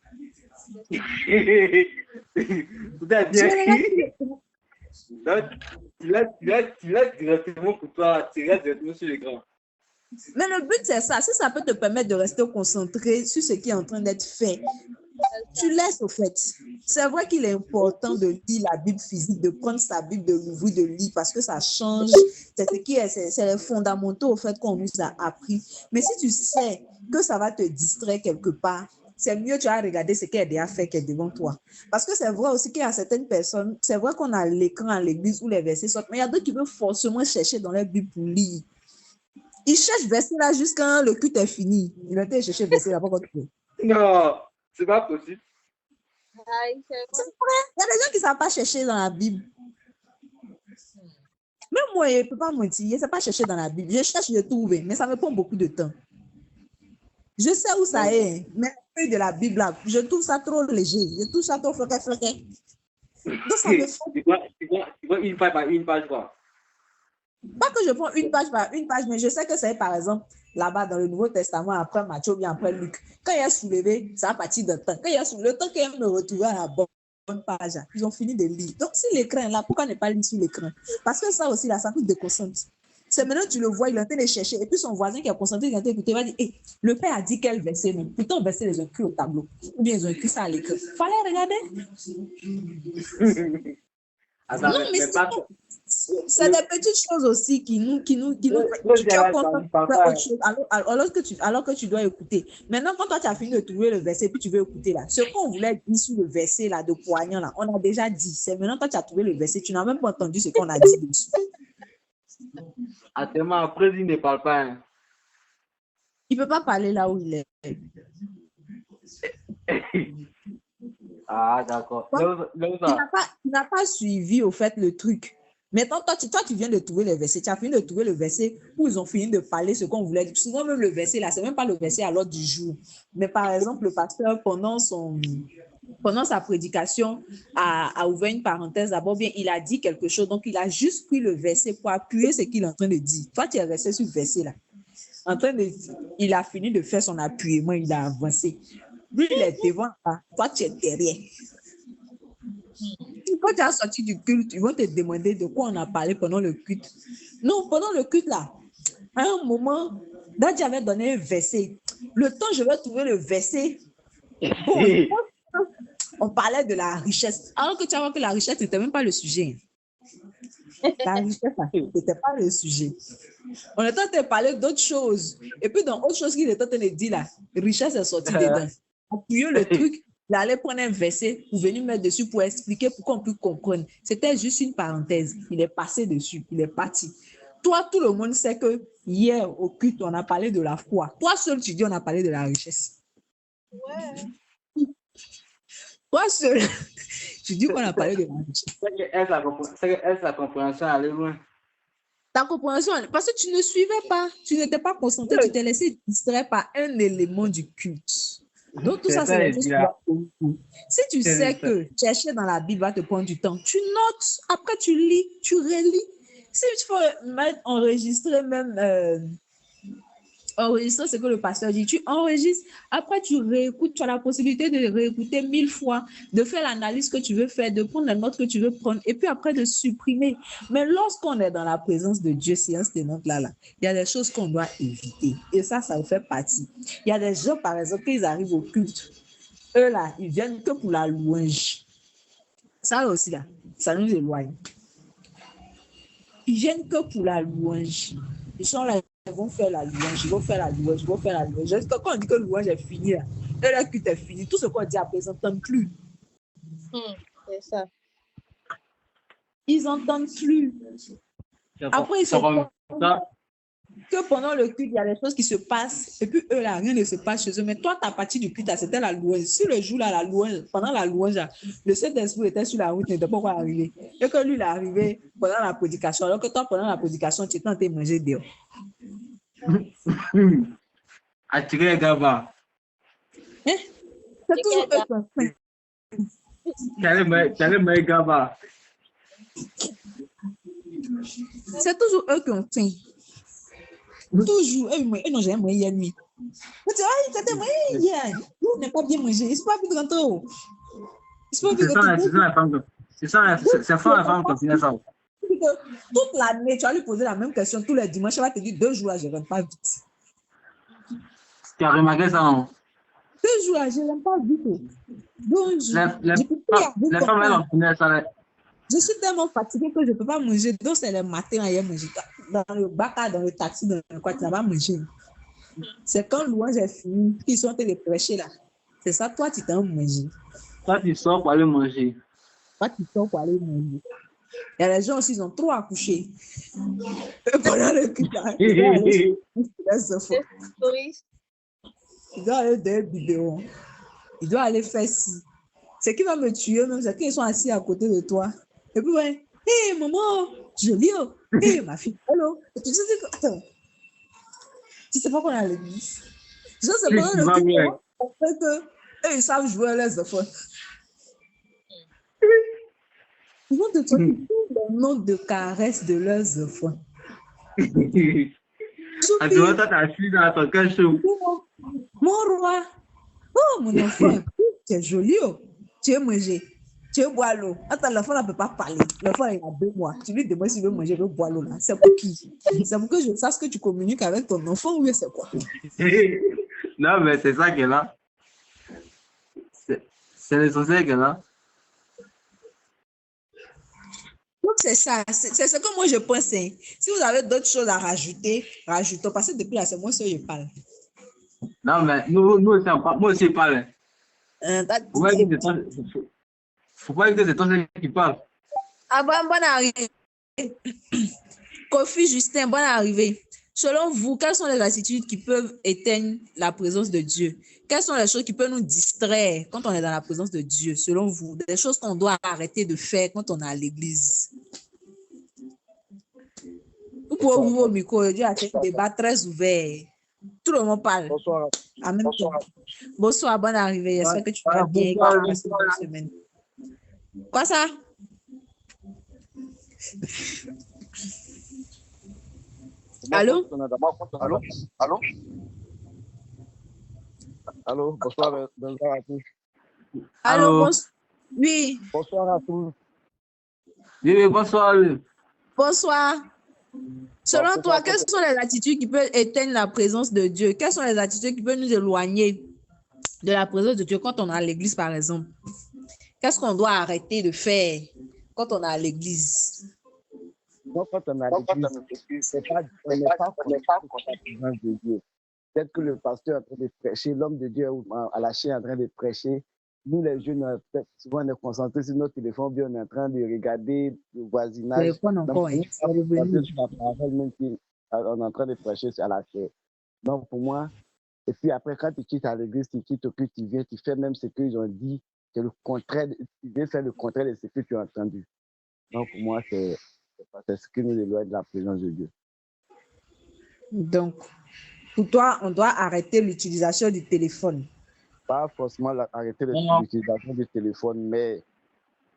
Tout est bien. Donc, tu laisses directement pour toi, tu restes directement sur l'écran. Mais le but, c'est ça. Si ça peut te permettre de rester concentré sur ce qui est en train d'être fait, tu laisses au fait. C'est vrai qu'il est important de lire la Bible physique, de prendre sa Bible, de l'ouvrir, de lire, parce que ça change. C'est les fondamentaux au fait qu'on nous a appris. Mais si tu sais que ça va te distraire quelque part, c'est mieux tu as regardé ce qu'elle a déjà fait qui est devant toi. Parce que c'est vrai aussi qu'il y a certaines personnes, c'est vrai qu'on a l'écran à l'église où les versets sortent, mais il y a d'autres qui veulent forcément chercher dans leur Bible pour lire. Ils cherchent verset là jusqu'à le culte est fini. Il a été chercher verset là pour trouver. Non, c'est pas possible. C'est vrai. Il y a des gens qui ne savent pas chercher dans la Bible. Même moi, je ne peux pas mentir. Je ne sais pas chercher dans la Bible. Je cherche, je trouve, mais ça me prend beaucoup de temps. Je sais où ça est, mais la feuille de la Bible, là, je trouve ça trop léger. Je trouve ça trop floqué. Donc, ça me faut... Tu vois une page par une page, quoi. Pas que je prends une page par une page, mais je sais que c'est par exemple là-bas dans le Nouveau Testament, après Matthieu, bien après Luc. Quand il a soulevé, ça a parti d'un temps. Quand il a soulevé, le temps qu'il me retrouver à la bonne page, ils ont fini de lire. Donc, si l'écran est là, pourquoi ne pas lire sur l'écran? Parce que ça aussi, là, ça coûte de concentre. C'est maintenant tu le vois, il est en train de chercher. Et puis son voisin qui est concentré, il est en train d'écouter, il va dire, hey, le père a dit quel verset, non? Pourtant, le verset, ils ont écrit au tableau. Ou bien ils ont écrit ça à l'écran. Fallait regarder. Attends, non, mais c'est des petites choses aussi qui nous tu alors que tu dois écouter. Maintenant, quand toi, tu as fini de trouver le verset, puis tu veux écouter là, ce qu'on voulait dire sur le verset là, de poignant là, on a déjà dit. C'est maintenant, toi, tu as trouvé le verset, tu n'as même pas entendu ce qu'on a dit dessus. Actuellement, après, il ne parle pas. Hein. Il ne peut pas parler là où il est. Ah, d'accord. Tu n'as pas suivi au fait le truc. Maintenant, toi, tu viens de trouver le verset. Tu as fini de trouver le verset où ils ont fini de parler ce qu'on voulait dire. Souvent, même le verset là, ce n'est même pas le verset à l'ordre du jour. Mais par exemple, le pasteur, pendant sa prédication, a ouvert une parenthèse. D'abord, bien, il a dit quelque chose. Donc, il a juste pris le verset pour appuyer ce qu'il est en train de dire. Toi, tu es resté sur le verset là. en train de, il a fini de faire son appuyement, il a avancé. Lui, il est devant, là. Toi, tu es derrière. Quand tu as sorti du culte, ils vont te demander de quoi on a parlé pendant le culte. Non, pendant le culte, là, à un moment, Daddy avait donné un verset. Le temps, je vais trouver le verset. Bon, on parlait de la richesse. Alors que tu vois que la richesse n'était même pas le sujet. La richesse, n'était pas le sujet. On était en train de parler d'autres choses. Et puis, dans autre chose qu'il était en train de dire, là, richesse est sortie dedans. Appuyez le truc, il allait prendre un verset pour venir mettre dessus pour expliquer pourquoi on peut comprendre. C'était juste une parenthèse. Il est passé dessus, il est parti. Toi, tout le monde sait que hier, au culte, on a parlé de la foi. Toi seul, tu dis on a parlé de la richesse. Ouais. Toi seul, tu dis qu'on a parlé de la richesse. C'est que sa compréhension allait loin. Ta compréhension, parce que tu ne suivais pas, tu n'étais pas concentré, tu t'es laissé distraire par un élément du culte. Donc, tout ça, c'est les choses qui doivent compter. Si tu sais que chercher dans la Bible va te prendre du temps, tu notes, après tu lis, tu relis. Si tu faut mettre enregistrer même, enregistrer ce que le pasteur dit, tu enregistres, après tu réécoutes, tu as la possibilité de réécouter 1000 fois, de faire l'analyse que tu veux faire, de prendre les notes que tu veux prendre, et puis après de supprimer. Mais lorsqu'on est dans la présence de Dieu, séance de notes là, il y a des choses qu'on doit éviter. Et ça en fait partie. Il y a des gens, par exemple, quand ils arrivent au culte, eux là, ils viennent que pour la louange. Ça aussi là, ça nous éloigne. Ils viennent que pour la louange. Ils sont là, ils vont faire la louange, ils vont faire la louange, ils vont faire la louange. Jusqu'à quand on dit que la louange est finie, là, et la culte est finie, tout ce qu'on dit après, ils n'entendent plus. C'est ça. Ils n'entendent plus. Après, ils se que pendant le culte, il y a des choses qui se passent, et puis eux, là, rien ne se passe chez eux. Mais toi, ta partie du culte, c'était la louange. Si le jour, là, la louange, pendant la louange, là, le Saint-Esprit était sur la route, n'était pas encore arrivé. Et que lui, il est arrivé pendant la prédication, alors que toi, pendant la prédication, tu étais en train de manger dehors. Attirer Gaba. Hein? C'est toujours eux qui ont faim. T'allais me Gaba. C'est toujours eux qui ont faim. Toujours. Et non, j'ai mangé hier nuit. Tu dis, ah, c'était moi hier. Nous, on n'a pas bien mangé. C'est pas plus de rentrer. C'est pas plus de rentrer. C'est ça, c'est fort la femme qui ça. Toute l'année, tu vas lui poser la même question tous les dimanches. Elle va te dire 2 jours là, je ne rentre pas vite. Tu as remarqué ça, non? 2 jours là, je ne rentre pas vite. Donc, les femmes, elles ont fini ça. Je suis tellement fatiguée que je ne peux pas manger. Donc, c'est le matin, hier manger. Dans le bac, dans le taxi, dans le quoi, tu n'as pas mangé. C'est quand louange est fini, qu'ils sont en train de prêcher là. C'est ça, toi, tu t'en manges. Toi, tu sors pour aller manger. Toi, tu sors pour aller manger. Il y a des gens aussi, ils ont trop accouché. Pendant le culte, ils doivent aller dans un biberon. Ils doivent aller faire ci. Ce qui va me tuer, même, c'est qu'ils sont assis à côté de toi. Et puis, ouais, hé, maman, jolie, hé, ma fille, hello. Et tu sais, attends, tu sais pas qu'on est à l'église. Je sais pas, le culte, on fait que, eux, ils savent jouer les enfants. Ils vont te trouver le nom de caresse de leurs enfants. Mon roi, oh mon enfant, tu es joli, oh. Tu es mangé, tu es boire l'eau. Attends, l'enfant ne peut pas parler. L'enfant, il a 2 mois. Tu lui demandes s'il veut manger, il veut boire l'eau. C'est pour qui? C'est pour que je sache que tu communiques avec ton enfant ou c'est quoi? Non, mais c'est ça qu'elle a. C'est l'essentiel qu'elle a. Donc, c'est ça. C'est ce que moi, je pense. Hein. Si vous avez d'autres choses à rajouter, rajoutons. Parce que depuis là, c'est moi seul, je parle. Non, mais nous aussi, moi aussi, je parle. Faut pas que c'est toi qui parle. Ah bon, bonne arrivée. Kofi Justin, bonne arrivée. Selon vous, quelles sont les attitudes qui peuvent éteindre la présence de Dieu? Quelles sont les choses qui peuvent nous distraire quand on est dans la présence de Dieu, selon vous? Des choses qu'on doit arrêter de faire quand on est à l'église. Vous pouvez ouvrir au micro, Dieu a fait un débat très ouvert. Tout le monde parle. Bonsoir. En même temps. Bonsoir, bonne arrivée. J'espère que tu vas bien. Semaine. Quoi ça? Allô? Allô? Allô? Allô? Bonsoir, bonsoir à tous. Allô, Allô? oui, Bonsoir à tous. Oui, bonsoir. bonsoir. Selon c'est toi, ça, quelles sont les attitudes qui peuvent éteindre la présence de Dieu? Quelles sont les attitudes qui peuvent nous éloigner de la présence de Dieu quand on est à l'église, par exemple? Qu'est-ce qu'on doit arrêter de faire quand on est à l'église? Donc, quand on est à l'église, on n'est pas contre la présence de Dieu. Peut-être que le pasteur est en train de prêcher, l'homme de Dieu à la chaîne est en train de prêcher. Nous, les jeunes, souvent, on est concentrés sur notre téléphone, bien on est en train de regarder le voisinage. Téléphone encore, hein, c'est revenu. Sur la parole, même si on est en train de prêcher à la chaîne. Donc, pour moi, et puis après, quand tu quittes à l'église, tu quittes au culte, tu viens, tu fais même ce qu'ils ont dit, c'est le contraire, tu viens faire le contraire de ce que tu as entendu. Donc, pour moi, c'est ce qui nous éloigne de la présence de Dieu. Donc, pour toi, on doit arrêter l'utilisation du téléphone. Pas forcément arrêter l'utilisation du téléphone, mais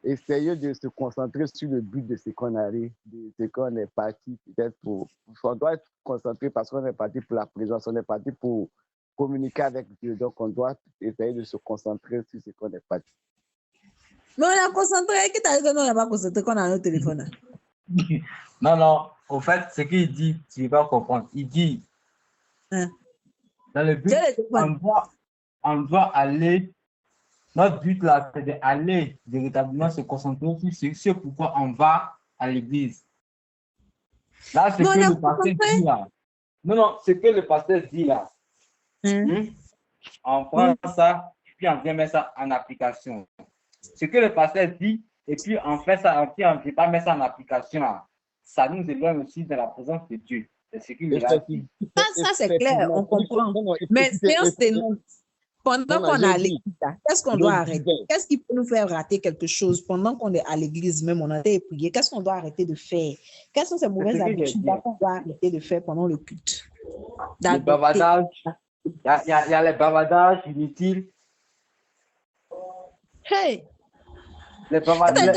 essayer de se concentrer sur le but de ce qu'on arrive, de ce qu'on est parti peut-être pour. On doit être concentré parce qu'on est parti pour la présence, on est parti pour communiquer avec Dieu. Donc, on doit essayer de se concentrer sur ce qu'on est parti. Mais on est concentré. Qui t'a dit que nous, on n'est pas concentré quand on a notre téléphone? Non, non. Au fait, ce qu'il dit, tu ne vas pas comprendre. Il dit, Hein? dans le but, J'ai le téléphone. on doit aller. Notre but là, c'est d'aller véritablement se concentrer sur ce pourquoi on va à l'église. Là, ce Mais on que est le pasteur concentré. dit là. Non, non, ce que le pasteur dit là. Hein? On prend ça, puis on vient mettre ça en application. Ce que le pasteur dit, et puis on fait ça, puis on ne peut pas mettre ça en application. Là. Ça nous éloigne aussi de la présence de Dieu. C'est ce qu'il a dit. Ça c'est clair, on comprend. Mais séance dénonce. Pendant qu'on est à l'église, qu'est-ce qu'on doit arrêter? Qu'est-ce qui peut nous faire rater quelque chose pendant qu'on est à l'église même, on a été prié? Qu'est-ce qu'on doit arrêter de faire? Quelles sont ces mauvaises habitudes qu'on doit arrêter de faire pendant le culte? Le bavardage, il y a les bavardages inutiles. Hey! Les bavardages,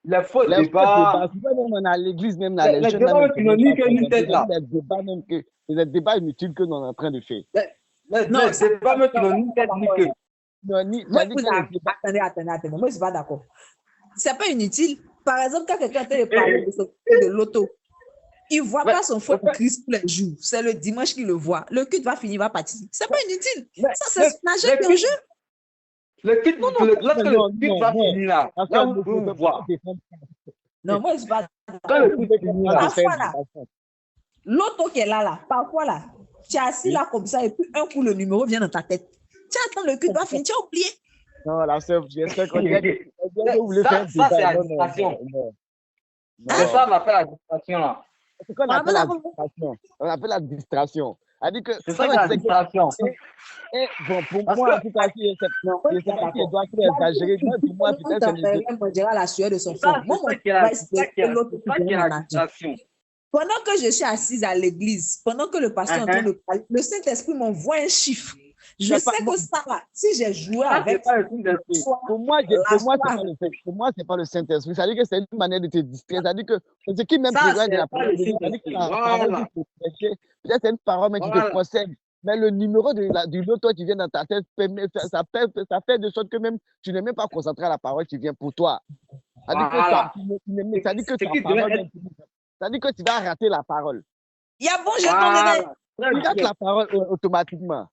les faux débats. On est à l'église, même là, les débats qui n'ont ni queue ni tête là. Les débats inutiles que nous sommes en train de faire. Les débats même qui n'ont ni tête ni queue. Attendez. Moi, je ne suis pas d'accord. Ce n'est pas inutile. Par exemple, quand quelqu'un te parle de l'auto, il ne voit pas son faux Christ tous les jours. C'est le dimanche qu'il le voit. Le culte va finir, va partir. Ce n'est pas inutile. Ça, c'est nager dans le jeu. Le culte, lorsque le culte va finir là, là vous pouvez voir. Non, moi, je ne suis pas Quand le culte finit là, parfois là, l'auto qui est là, parfois là, tu es assis là comme ça et puis un coup le numéro vient dans ta tête. Tu attends le culte va finir, tu as oublié. Non, la sœur, j'espère qu'on ça, c'est la distraction. C'est ça qu'on appelle la distraction là. C'est qu'on appelle la distraction. On appelle la distraction. C'est ça la distraction. Bon, pour moi, en tout cas, je ne sais pas si elle doit être exagérée. Pour moi, peut-être on dirait la sueur de son front. Moi, pendant que je suis assise à l'église, pendant que le pasteur est en train de parler, le Saint-Esprit m'envoie un chiffre. Je sais que ça va. Si j'ai joué avec. Pour moi, c'est pas le Saint-Esprit. Ça veut dire que c'est une manière de te distraire. Ça veut dire que ce qui même prévoit de la parole, peut-être c'est une parole mais qui te concerne. Mais le numéro du loto qui vient dans ta tête, ça fait de sorte que même tu n'es même pas concentré à la parole qui vient pour toi. Ça dit que tu vas rater la parole. Il y a bon, j'ai tombé. Tu rates la parole automatiquement.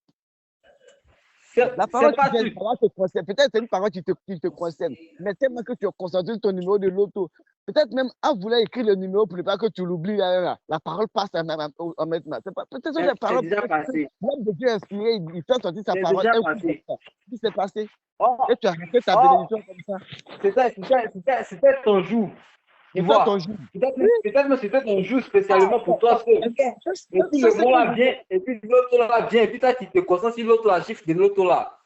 La parole qui te concerne. Peut-être c'est une parole qui te concerne. Mais tellement que tu es concentré sur ton numéro de loto. Peut-être même en voulant écrire le numéro pour ne pas que tu l'oublies. La parole passe en maintenant. Peut-être que la parole. L'homme de Dieu inspiré, il fait sortir sa parole. Qu'est-ce qui s'est passé? Et tu as arrêté ta bénédiction comme ça. C'était ton jour. Peut-être que c'était ton jour spécialement pour toi seul. Et puis le mot là vient, et puis l'autre là vient, et puis toi tu te concentres sur l'autre là, chiffre de l'autre là.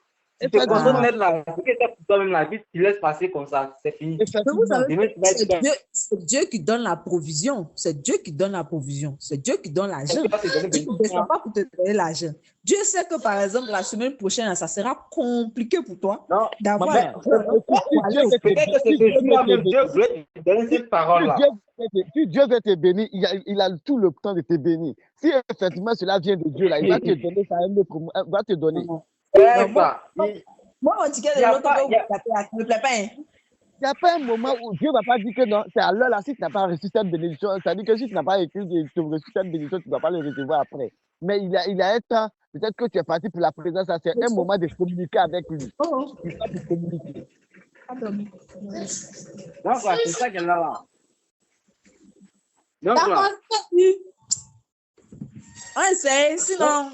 Tu te concentres Effectivement. mettre la vie qui était pour toi-même, la vie, tu laisses passer comme ça, c'est fini. Mais vous Effectivement. savez, Demain, tu vas être bien. c'est Dieu qui donne la provision. C'est Dieu qui donne la provision. C'est Dieu qui donne l'argent. Tu vas te donner Dieu ne descend pas pour te donner l'argent. Dieu sait que, par exemple, la semaine prochaine, ça sera compliqué pour toi Non, d'avoir Mais l'argent. si Dieu veut te peut-être que c'est si Dieu ce jour-là veut même te Dieu voulait te donner cette si parole-là. si Dieu veut te bénir, il a tout le temps de te bénir. Si effectivement cela vient de Dieu, là, il va te donner ça à un autre, il va te donner. C'est Non, moi, ça. moi, mon ticket Y de a l'autre, pas- ça y a- ne me plaît pas. Hein. Il n'y a pas un moment où Dieu ne va pas dire que non, c'est à l'heure là, si tu n'as pas reçu cette bénédiction, c'est-à-dire que si tu n'as pas écrit, tu as reçu cette bénédiction, tu ne vas pas le recevoir après. Mais il a un temps, peut-être que tu es parti pour la présence, ça, c'est un moment de communiquer avec lui. Oh, Il va te communiquer. Donc, ouais, c'est ça qu'elle a là. Donc, D'accord, là, on essaie, sinon,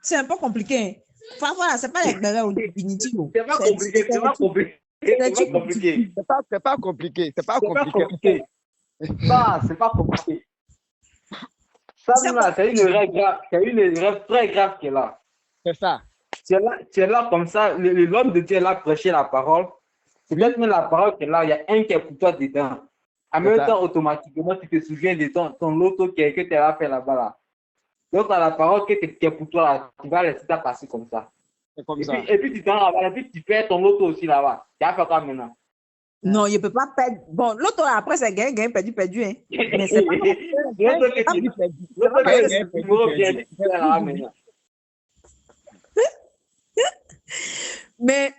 c'est un peu compliqué. Parfois, ce n'est pas les bébés ou les dignity. c'est pas compliqué, c'est pas compliqué. C'est pas compliqué. C'est pas compliqué. C'est pas C'est pas compliqué. compliqué. Ça, c'est pas compliqué. Ça, là, c'est une erreur grave. C'est une erreur très grave qu'elle a. C'est ça. Tu es là comme ça, l'homme de Dieu est là prêcher la parole. Peut-être même la parole qu'elle a, il y a un qui est pour toi dedans. En même ça. temps, automatiquement, tu te souviens de ton loto que tu as fait là-bas. Là. Donc, dans la parole qui est pour toi, là, tu vas laisser ça passer comme ça. C'est comme Et ça. puis tu t'en vas, et puis tu fais ton loto aussi là-bas. Tu as fait quoi maintenant? Non, il ne peut pas perdre. Bon, l'autre, après, c'est gain, gain, perdu, perdu. Hein. Mais c'est pas. L'auto que tu fais là maintenant. Mais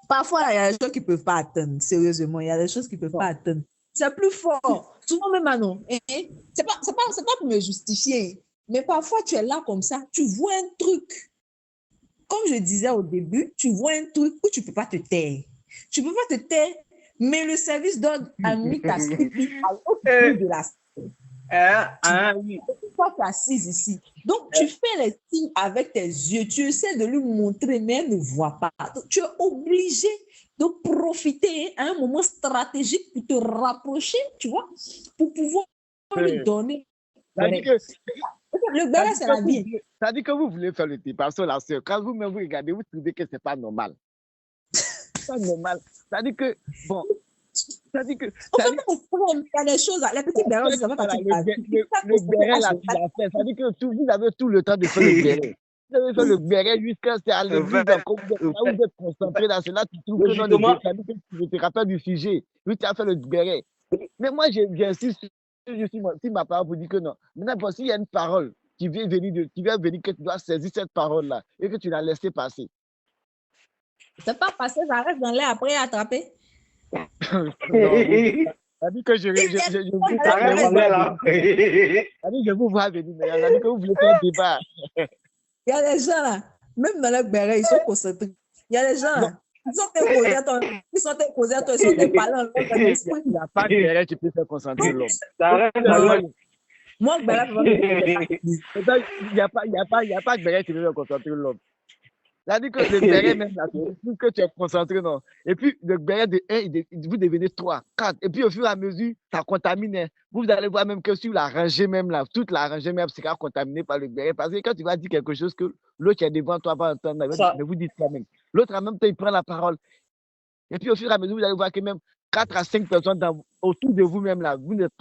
parfois, il y a des choses qui ne peuvent pas atteindre. Sérieusement, il y a des choses qui ne peuvent pas atteindre. C'est plus fort. Souvent même, Manon, ce n'est pas pour me justifier. Mais parfois, tu es là comme ça, tu vois un truc. Comme je disais au début, tu vois un truc où tu ne peux pas te taire. Tu ne peux pas te taire, mais le service d'ordre a mis ta scripture à l'autre bout de la Oui. toi, tu es assise ici. Donc, tu fais les signes avec tes yeux. Tu essaies de lui montrer, mais elle ne voit pas. Donc, tu es obligé de profiter à un moment stratégique pour te rapprocher, tu vois, pour pouvoir lui donner. C'est-à-dire que, Le béret, c'est la vie. c'est-à-dire que vous voulez faire le thé, parce que la sœur, quand vous-même vous regardez, vous trouvez que c'est pas normal. C'est pas normal. C'est-à-dire que, bon, c'est-à-dire que, On peut pas comprendre, il y a des choses, les petits bérets, ça va partir de la vie. le béret là, tu l'as fait. C'est-à-dire que vous avez tout le temps de faire le béret. Vous avez fait le béret jusqu'à c'est à l'église, quand vous êtes concentré là, c'est là que tu trouves que dans le béret, c'est-à-dire que tu te rappelles du sujet. Oui, tu as fait le béret. Mais moi, j'insiste, si ma parole vous dit que non. Maintenant, bon, s'il y a une parole qui vient venir, que tu dois saisir cette parole-là et que tu l'as laissée passer. C'est pas passé, ça reste dans l'air après attraper. Ça dit que je vous vois venir, mais ça dit que vous voulez faire un débat. Il y a des gens là, même dans le béret, ils sont concentrés. Il y a des gens là, ils sont imposés à toi, ils sont parlants. Il n'y a pas de béret qui peut faire concentrer l'homme. Moi, le béret, il n'y a pas de béret qui peut faire concentrer l'homme. C'est-à-dire que le béret même là, c'est que tu es concentré, non. Et puis le béret de 1, vous devenez 3, 4. Et puis au fur et à mesure, ça contamine. Hein. Vous allez voir même que sur la rangée même là, toute la rangée même sera contaminée par le béret. Parce que quand tu vas dire quelque chose que l'autre qui est devant toi va entendre, mais vous dites toi-même. L'autre en même temps, il prend la parole. Et puis au fur et à mesure, vous allez voir que même 4 à 5 personnes autour de vous-même là, vous n'êtes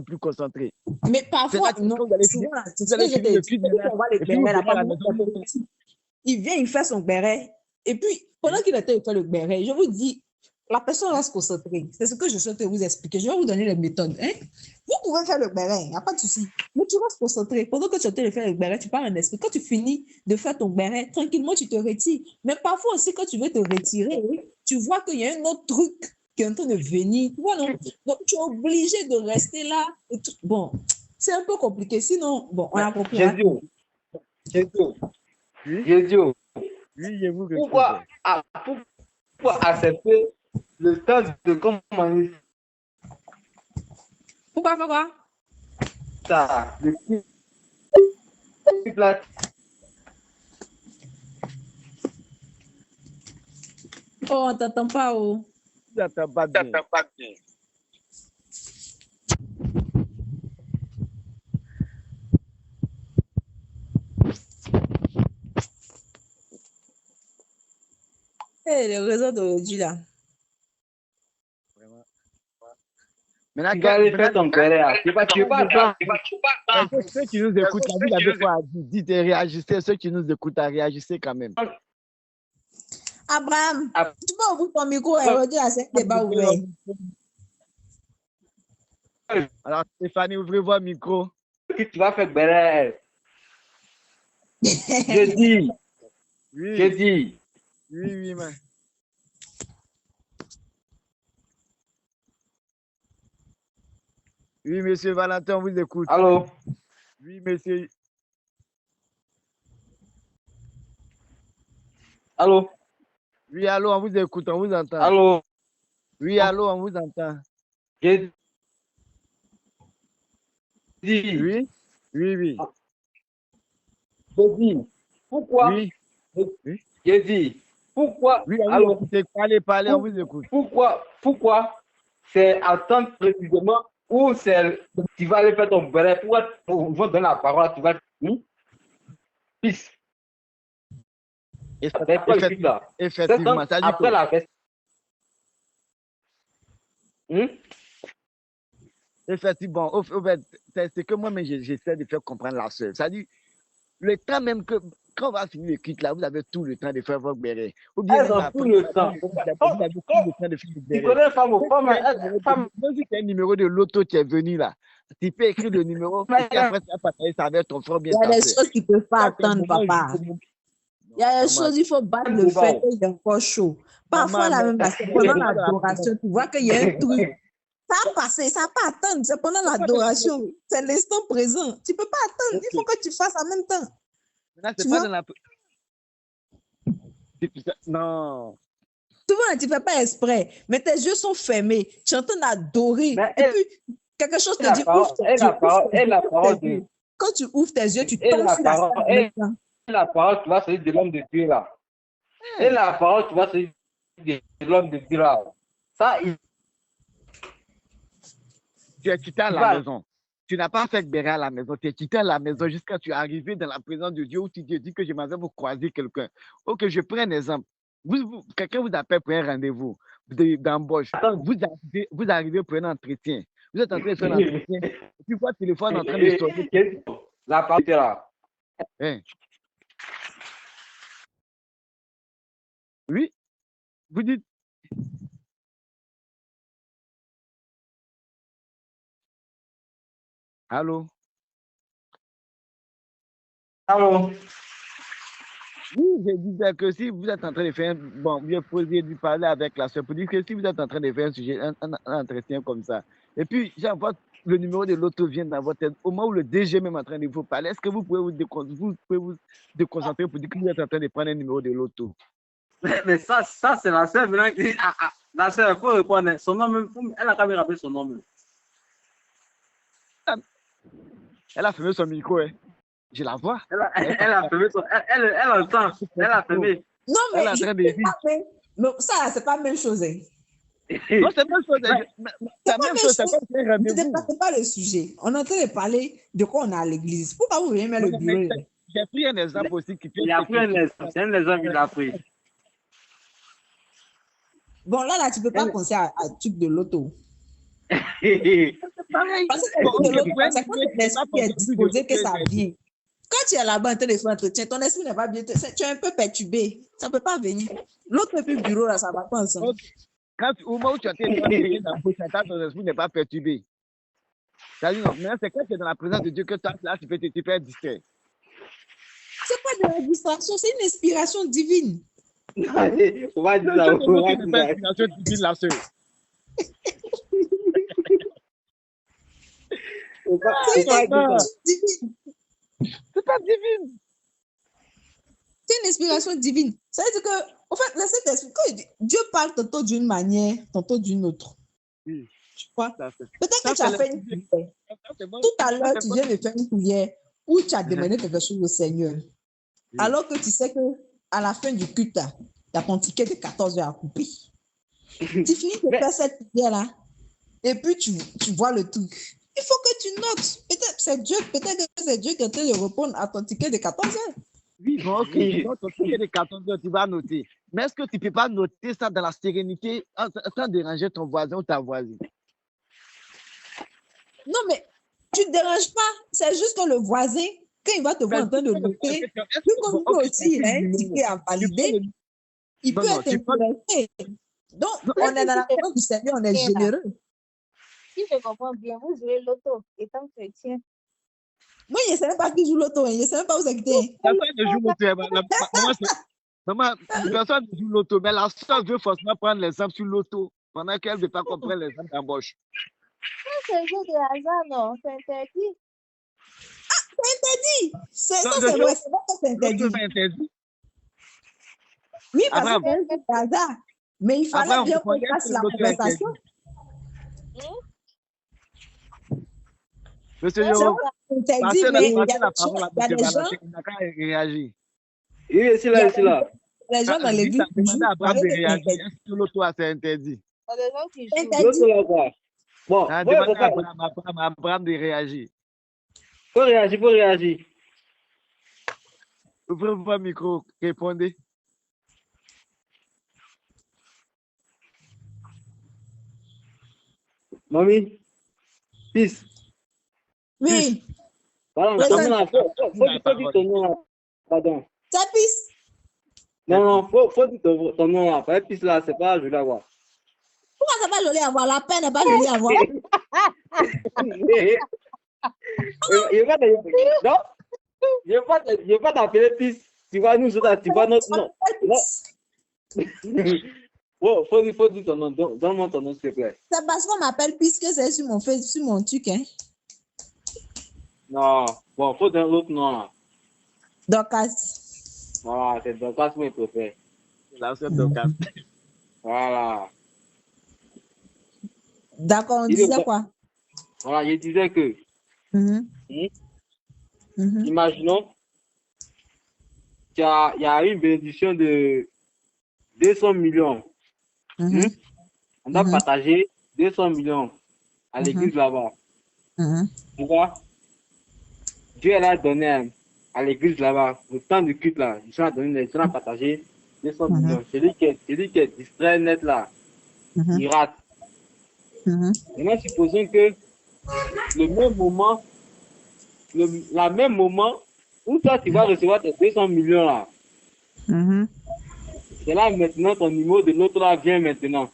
plus concentrés. Mais parfois, non, vous allez finir le cul de il vient, il fait son béret. Et puis, pendant qu'il était fait le béret, je vous dis, la personne va se concentrer. C'est ce que je souhaite vous expliquer. Je vais vous donner les méthodes. Hein? Vous pouvez faire le béret, il n'y a pas de souci. Mais tu vas se concentrer. Pendant que tu es en train de faire le béret, tu parles en esprit. Quand tu finis de faire ton béret, tranquillement, tu te retires. Mais parfois aussi, quand tu veux te retirer, tu vois qu'il y a un autre truc qui est en train de venir. Tu vois, non? Donc, tu es obligé de rester là. Et tout. Bon, c'est un peu compliqué. Sinon, bon, on a compris. Jésus, pourquoi accepter le temps de commander Pourquoi? Ça, le plat. Oh, on t'entend pas, oh. T'entends pas bien. c'est le réseau d'aujourd'hui là. Vraiment. Maintenant, Tu vas aller faire ton béret. Tu vas attendre. ceux qui nous écoutent, là, vous avez quoi à dire? Dites et réagissez. Ceux qui nous écoutent, réagissez quand même. Abraham, Ah. tu peux ouvrir ton micro et redire à ce débat ouvert. Alors, Stéphanie, ouvrez votre micro. Tu vas faire béret. Je dis. Oui, Je dis. oui, man. Oui, monsieur Valentin, on vous écoute. Allô? Oui, monsieur. Allô? Oui, allô, on vous écoute, on vous entend. Allô? Oui, allô, on vous entend. Je dis. Oui, oui, oui. Je dis. Pourquoi? Oui, oui. Je dis. Pourquoi? Oui, on vous Allô? écoute. Parlez, on vous écoute. Pourquoi c'est attendre précisément où c'est tu vas aller faire ton béret? Pourquoi on va donner la parole, tu vas Peace. C'est quoi le but là? Effectivement, ça dit Après que... la fête. Effectivement, au fait, c'est ce que moi-même j'essaie de faire comprendre la sœur. Ça dit, le temps même que, quand on va finir le culte là, vous avez tout le temps de faire votre béret. Ou bien Elles même ont après, tout le temps. vous avez tout le temps de faire votre Tu béret. connais femme aux femmes, Même si c'est un numéro de loto qui est venu là, tu peux écrire le numéro et puis après tu vas partager ça avec ton frère bien Il y a ta des sœur. choses qui ne peuvent pas Ça, c'est un attendre, moment papa. où- Il y a des Maman, choses, il faut battre le Maman. fait qu'il est encore chaud. Parfois, Maman, là même, mais- c'est pendant l'adoration, tu vois qu'il y a un truc. Ça a passé, ça n'a pas attendre. C'est pendant l'adoration. C'est l'instant présent. Tu ne peux pas attendre. Il faut que tu fasses en même temps. Maintenant, c'est Tu pas vois? dans la... Non. Souvent, tu ne fais pas exprès, mais tes yeux sont fermés. Tu es en train d'adorer. Mais Et elle- puis, quelque chose te la dit, parole- ouvre tes elle yeux. la parole- ouvre tes elle la yeux, parole ouvre tes de- yeux. Quand tu ouvres tes yeux, tu Et tombes la sur la parole- salle en et- même temps. la parole, tu vas se dire de l'homme de Dieu là. Et la parole, tu vas se dire de l'homme de Dieu là. Ça, Tu es quitté à la Voilà. maison. Tu n'as pas fait béret à la maison. Tu es quitté à la maison jusqu'à ce que tu es arrivé dans la présence de Dieu où tu te dis que je m'en vais vous croiser quelqu'un. Ok, je prends un exemple. Quelqu'un vous appelle pour un rendez-vous d'embauche. Vous arrivez pour un entretien. Vous êtes en train de faire un entretien. Et puis votre téléphone est en train de sonner. La parole est là. Hein? Oui, vous dites. Allô? Allô? Oui, je disais que si vous êtes en train de faire, bon, bien poser, du parler avec la soeur, pour dire que si vous êtes en train de faire un sujet, un entretien comme ça, et puis j'envoie le numéro de l'auto vient dans votre tête, au moment où le DG même est en train de vous parler, est-ce que vous pouvez vous déconcentrer pour dire que vous êtes en train de prendre un numéro de l'auto? Mais ça c'est la sœur venant qui dit, la sœur, il faut répondre. Son nom même, elle a qu'à me rappeler son nom même. Elle a fermé son micro, hein. Je la vois. Elle a fermé son, elle entend, elle a fermé. Non, mais Elle est en train de je sais dire. pas, mais ça, c'est pas la même chose. Hein. Non, c'est la même chose. C'est la même chose, c'est pas un Ne rendez-vous. dépassez pas le sujet. On est en train de parler de quoi on a à l'église. Pourquoi vous venez mettre le bureau? J'ai pris un exemple aussi qui peut. Il a pris un exemple, c'est un exemple qu'il a pris. Bon, là, tu ne peux pas penser à truc de l'auto. Pareil. Parce que le truc de l'auto, c'est quand ton esprit est disposé que ça vient. Quand tu es là-bas en train de faire entretien, ton esprit n'est pas bien. Tu es un peu perturbé. Ça ne peut pas venir. L'autre plus bureau, là, ça ne va pas ensemble. Au moment où tu as été dans la bouche, ton esprit n'est pas perturbé. C'est-à-dire, non, mais c'est quand tu es dans la présence de Dieu que toi, là, tu peux être distrait. C'est pas de la distraction, c'est une inspiration divine. On va dire ça. C'est une inspiration divine, la sœur. C'est une inspiration divine. C'est pas divine. C'est une inspiration divine. Ça veut dire que, en fait, cet esprit, quand Dieu parle tantôt d'une manière, tantôt d'une autre. Oui. Tu vois? Ça, c'est- Peut-être ça, que tu as c'est fait la- une prière. ça, c'est bon. Tout à l'heure, Ça, tu c'est viens bon. de faire une prière où tu as demandé quelque chose au Seigneur. Oui. Alors que tu sais qu'à la fin du culte, tu as ton ticket de 14 heures à couper. Tu finis de faire cette prière-là et puis tu vois le truc. Il faut que tu notes. Peut-être que c'est Dieu qui est en train de répondre à ton ticket de 14 heures. Oui, bon, ok. Oui. Donc, ton ticket de 14 heures, tu vas noter. Mais est-ce que tu ne peux pas noter ça dans la sérénité sans déranger ton voisin ou ta voisine? Non, mais tu ne te déranges pas. C'est juste que le voisin, quand il va te voir en train de noter, vu comme lui aussi, hein, il peut en valider, il peut être intéressé. Donc, on est dans la maison du Seigneur, on est généreux. Si je comprends bien, vous jouez l'auto étant chrétien. Moi, je ne sais même pas qui joue l'auto, je ne sais même pas où c'est que t'es. Personne ne joue l'auto. Maman, personne ne joue l'auto, mais la soeur veut forcément prendre l'exemple sur l'auto pendant qu'elle ne veut pas comprendre l'exemple d'embauche. C'est un jeu de hasard, non? C'est interdit. C'est interdit. Ça, c'est vrai, c'est vrai que c'est interdit. Oui, parce que c'est un jeu de hasard. Mais il fallait bien qu'on fasse la conversation. Monsieur Yoro, passez la parole à M. Balaché, il n'a qu'à réagir. Oui, c'est là. Les gens dans l'église. Abraham de réagir. Est-ce que l'auto c'est interdit? Il y a des gens qui jouent. Bon, demandez à Abraham de réagir. Faut réagir. Ouvrez votre micro, répondez. Mamie, fils. Oui. Pardon, faut dire ton nom là. Pardon. C'est fils. Non, faut dire ton nom là. Pas fils là, c'est pas joli à voir. Pourquoi c'est pas joli à voir? La peine n'est pas jolie à voir. Je vais pas t'appeler fils. Tu vois, nous autres, tu vois notre nom. Faut dire ton nom. Donne-moi ton nom, s'il te plaît. C'est parce qu'on m'appelle puisque c'est sur mon truc, hein. Non, bon, faut donner l'autre nom là. Dorcas. Voilà, c'est Dorcas que je préfère. Là, c'est Dorcas. Voilà. D'accord, on disait quoi? Voilà, je disais que, imaginons, il y a une bénédiction de 200 millions. On doit partager 200 millions à l'église là-bas. Tu vois? Dieu elle a donné à l'église là-bas, le temps de culte là, ils sont partagé 200 millions. Celui qui est distrait net là, il rate. Maintenant, supposons que la même moment où toi tu vas recevoir tes 200 millions là, c'est là maintenant ton numéro de l'autre là vient maintenant.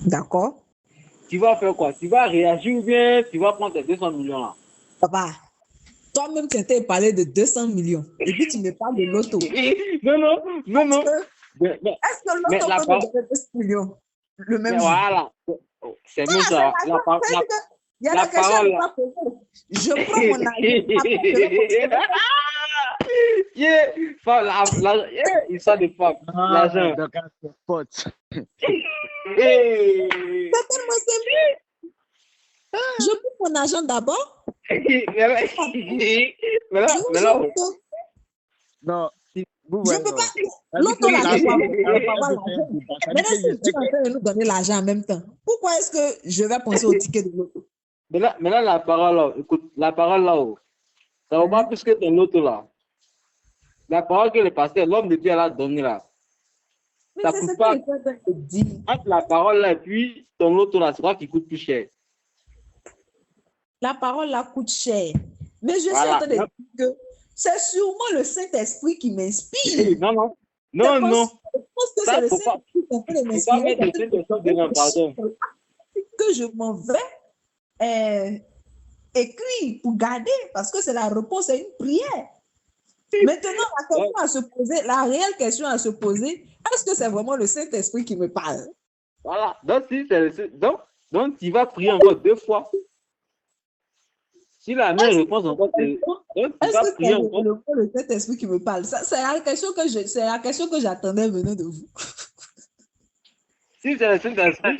D'accord. Tu vas faire quoi? Tu vas réagir ou bien tu vas prendre tes 200 millions là? Papa, toi-même tu étais parlé de 200 millions et puis tu me parles de l'auto. Non. Est-ce que l'auto peut me donner 200 millions le même jour? Voilà. C'est même ça. La parole là. Je prends mon argent. Il sort de femmes. L'argent. Je prends mon argent d'abord. Non. Je peux pas. L'autre l'argent. Maintenant, si tu es en train de nous donner l'argent en même temps, pourquoi est-ce que je vais penser au ticket de l'auto? Maintenant, la parole là, écoute, la parole là-haut, ça va pas plus que ton auto là. La parole que le pasteur, l'homme de Dieu, elle a donnée là. Mais ça c'est coûte ce pas. que je te dis. Entre la parole là et puis ton auto là, c'est quoi qui coûte plus cher? La parole là coûte cher. Mais je suis en train de dire que c'est sûrement le Saint-Esprit qui m'inspire. Non. Je pense que c'est le Saint-Esprit qui est en train de m'inspirer. Que je m'en vais écrire pour garder, parce que c'est la réponse à une prière. Maintenant, la réelle question à se poser, est-ce que c'est vraiment le Saint-Esprit qui me parle? Voilà. Donc, tu vas prier encore 2 fois. Si la même réponse encore, donc tu vas prier encore. C'est le Saint-Esprit qui me parle. C'est la question que j'attendais venant de vous. Si c'est le Saint-Esprit,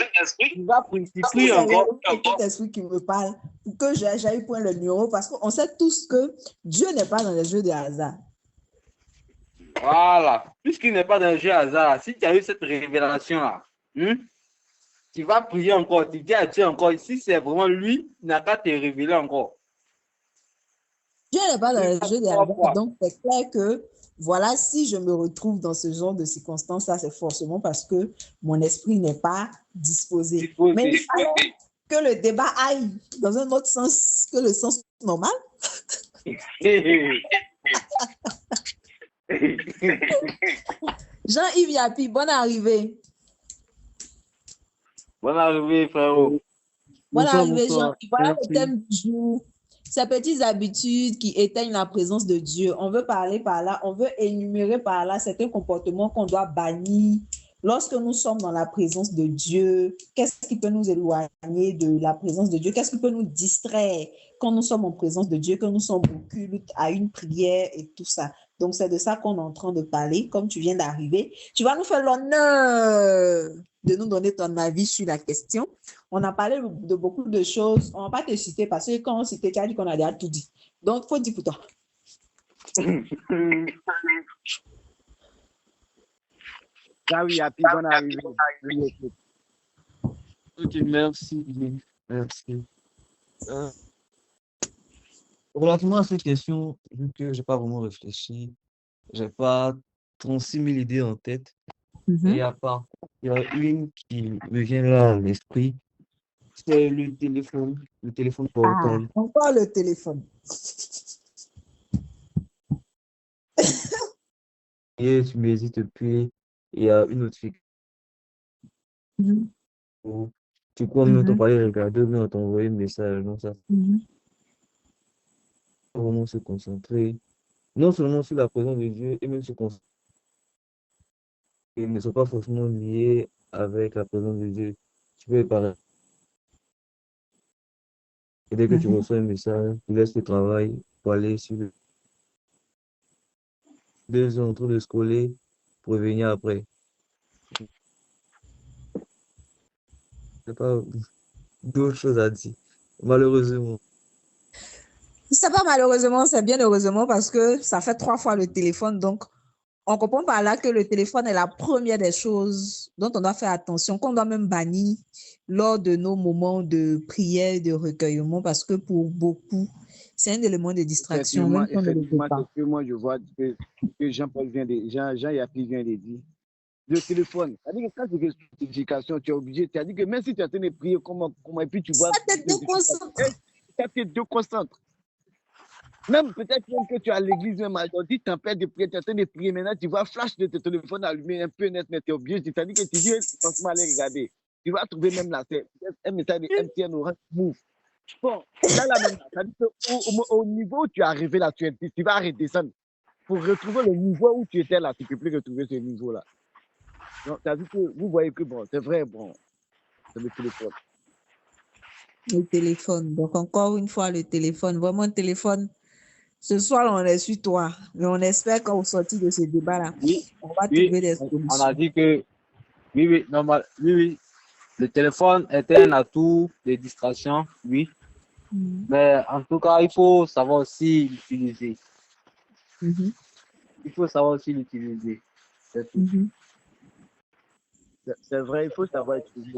tu vas prier encore. C'est le Saint-Esprit qui me parle pour que j'aille prendre le numéro, parce qu'on sait tous que Dieu n'est pas dans les jeux de hasard. Voilà. Puisqu'il n'est pas dans les jeux de hasard, si tu as eu cette révélation-là, tu vas prier encore, tu dis à Dieu encore, si c'est vraiment lui, il n'a qu'à te révéler encore. Dieu n'est pas dans les jeux de hasard, donc c'est clair que Voilà, si je me retrouve dans ce genre de circonstances, ça c'est forcément parce que mon esprit n'est pas disposé. Mais il fallait que le débat aille dans un autre sens que le sens normal. Jean-Yves Yapi, bonne arrivée. Bonne arrivée, frérot. Bonne arrivée, Jean-Yves. Voilà le thème du jour. Ces petites habitudes qui éteignent la présence de Dieu. On veut parler par là, on veut énumérer par là certains comportements qu'on doit bannir lorsque nous sommes dans la présence de Dieu. Qu'est-ce qui peut nous éloigner de la présence de Dieu? Qu'est-ce qui peut nous distraire quand nous sommes en présence de Dieu, quand nous sommes au culte, à une prière et tout ça? Donc, c'est de ça qu'on est en train de parler. Comme tu viens d'arriver, tu vas nous faire l'honneur de nous donner ton avis sur la question. On a parlé de beaucoup de choses. On ne va pas te citer parce que quand on citait, tu as dit qu'on a déjà tout dit. Donc, il faut dire pour toi. Ah oui, Happy, bonne arrivée. Ok, merci. Merci. Relativement à cette question, vu que je n'ai pas vraiment réfléchi, je n'ai pas 36 000 idées en tête. Et il y a une qui me vient là à l'esprit, c'est le téléphone portable. Encore le téléphone. Et tu m'hésites, puis il y a une notification. Tu crois même t'en parler, regarder, ou bien t'envoyer un message, non, ça. Vraiment se concentrer, non seulement sur la présence de Dieu, et même se concentrer. Ils ne sont pas forcément liés avec la présence de Dieu. Tu peux parler. Et dès que tu reçois un message, tu laisses le travail pour aller sur le 2 heures en train de scroller pour revenir après. C'est pas d'autres choses à dire. Malheureusement. C'est pas malheureusement, c'est bien heureusement parce que ça fait 3 fois le téléphone. Donc, on comprend par là que le téléphone est la première des choses dont on doit faire attention, qu'on doit même bannir lors de nos moments de prière, de recueillement, parce que pour beaucoup, c'est un élément de distraction. Effectivement, c'est que moi je vois que Jean-Paul Jean Yapi vient de dire. Le téléphone, c'est-à-dire que quand tu fais une notification, tu es obligé, tu as dit que même si tu es en train de prier, comment, et puis tu vois. Ça te déconcentre. Ça te déconcentre. Même peut-être même que tu es à l'église, même aujourd'hui, tu empêches de prier, tu es en train de prier, maintenant tu vois flash de ton téléphone allumé un peu net, mais tu es obligé, c'est-à-dire que tu dis, franchement, aller regarder. Tu vas trouver même là, c'est un message de MTN Orange Move. Bon, là même, c'est-à-dire qu'au niveau où tu es arrivé là, tu vas redescendre. Pour retrouver le niveau où tu étais là, tu ne peux plus retrouver ce niveau-là. Donc, c'est-à-dire que vous voyez que bon, c'est vrai, bon, c'est le téléphone. Le téléphone. Donc, encore une fois, le téléphone. Vraiment, le téléphone. Ce soir, on est sur toi. Mais on espère qu'au sortir de ce débat-là, on va trouver des solutions. On a dit que, oui, normal. Oui. Le téléphone est un atout de distraction, oui. Mais en tout cas, il faut savoir aussi l'utiliser. Il faut savoir aussi l'utiliser. C'est tout. C'est vrai, il faut savoir utiliser.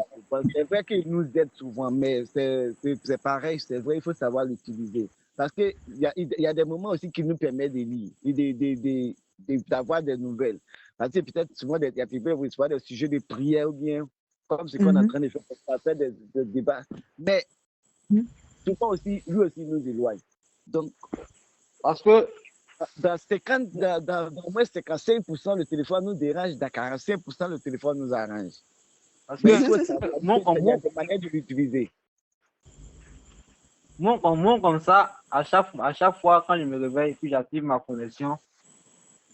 C'est vrai qu'il nous aide souvent, mais c'est pareil, c'est vrai, il faut savoir l'utiliser. Parce qu'il y a des moments aussi qui nous permettent de lire, d'avoir des nouvelles. Parce que peut-être souvent, il y a des sujets de prière ou bien comme ce qu'on est en train de faire des débats. Mais souvent aussi, lui aussi nous éloigne. Donc, parce que dans au moins 55%, le téléphone nous dérange, dans 45%, le téléphone nous arrange. Parce que il y a des manières de l'utiliser. Moi, comme ça, à chaque fois, quand je me réveille, puis j'active ma connexion,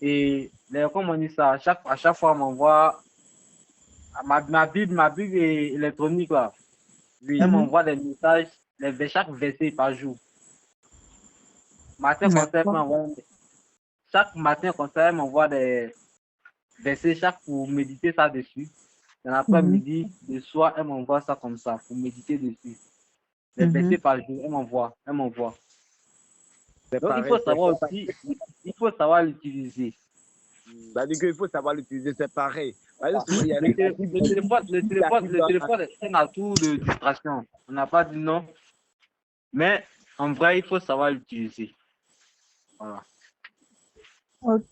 et comme on dit ça, à chaque fois, on m'envoie ma Bible électronique, là. Oui, elle m'envoie des messages, chaque verset par jour. Chaque matin, comme ça, elle m'envoie des versets pour méditer ça dessus. Dans l'après-midi, le soir, elle m'envoie ça comme ça, pour méditer dessus. Les versets par jour, elle m'envoie. Donc, il faut savoir l'utiliser. C'est-à-dire qu'il faut savoir l'utiliser, c'est pareil. Le téléphone est un atout de distraction. On n'a pas dit non. Mais en vrai, il faut savoir l'utiliser. Voilà. Ok.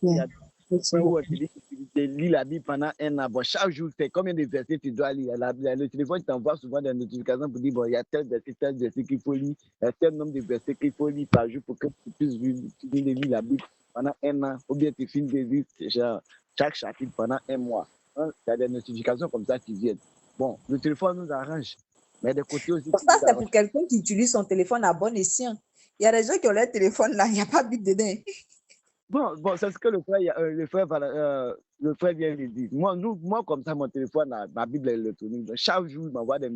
Merci Où beaucoup. on te dit que tu lis la Bible pendant un an. Bon, chaque jour, c'est combien de versets tu dois lire? Le téléphone t'envoie souvent des notifications pour dire, bon, il y a tel verset qu'il faut lire, il y a tel nombre de versets qu'il faut lire par jour pour que tu puisses lire la Bible pendant un an. Ou bien tu finis de lire genre, chaque chapitre pendant un mois. Hein, il y a des notifications comme ça qui viennent. Bon, le téléphone nous arrange. Mais de côté aussi, Ça, c'est pour quelqu'un qui utilise son téléphone à bon escient. Il y a des gens qui ont leur téléphone là, il n'y a pas de Bible dedans. Bon, c'est ce que le frère vient de dire. Moi, comme ça, mon téléphone, ma Bible est électronique. Donc, chaque jour, il m'envoie des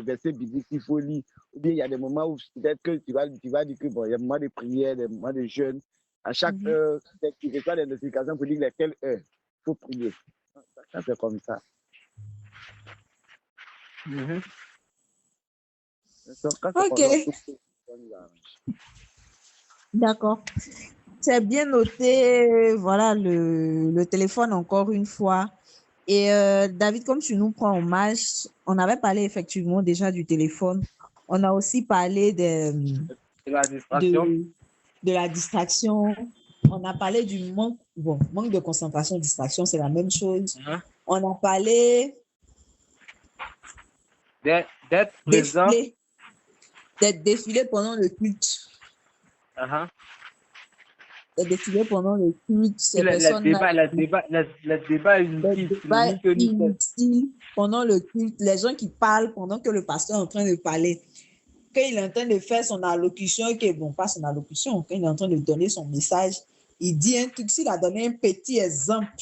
versets bibliques qu'il faut lire. Ou bien, il y a des moments où peut-être que tu vas dire que bon, il y a des moments de prière, des moments de jeûne. À chaque heure, tu reçois des notifications pour dire lesquelles heures il faut prier. Ça, c'est comme ça. Donc, quand c'est Ok, comme ça, tout nous arrange. d'accord. C'est bien noté, voilà, le téléphone encore une fois. Et David, comme tu nous prends en marche, on avait parlé effectivement déjà du téléphone. On a aussi parlé De la distraction. de la distraction. On a parlé du manque de concentration, distraction, c'est la même chose. On a parlé D'être présent. d'être défilé pendant le culte. D'être défilé pendant le culte. Ces Le débat est inutile pendant le culte. Les gens qui parlent pendant que le pasteur est en train de parler. Quand il est en train de faire son allocution, pas son allocution, quand il est en train de donner son message, il dit un truc, s'il a donné un petit exemple.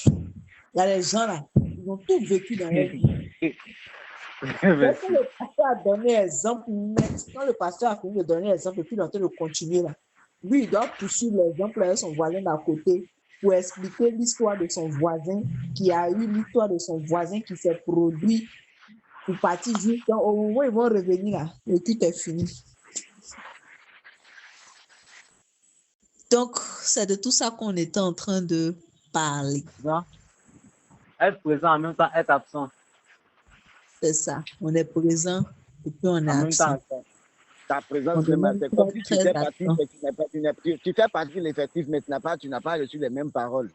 Il y a les gens là, ils ont tout vécu dans leur vie. Quand le pasteur a donné exemple, quand le pasteur a fini de donner l'exemple et puis il est en train de continuer là, lui, il doit poursuivre l'exemple avec son voisin d'à côté pour expliquer l'histoire de son voisin qui a eu l'histoire de son voisin qui s'est produit pour partir juste au moment où ils vont revenir là, le culte est fini. Donc, c'est de tout ça qu'on était en train de parler. Non. Être présent en même temps, être absent. C'est ça. On est présent et puis on est absent. Ta présence, c'est comme si tu fais partie, mais tu fais partie de l'effectif, mais tu n'as pas reçu les mêmes paroles.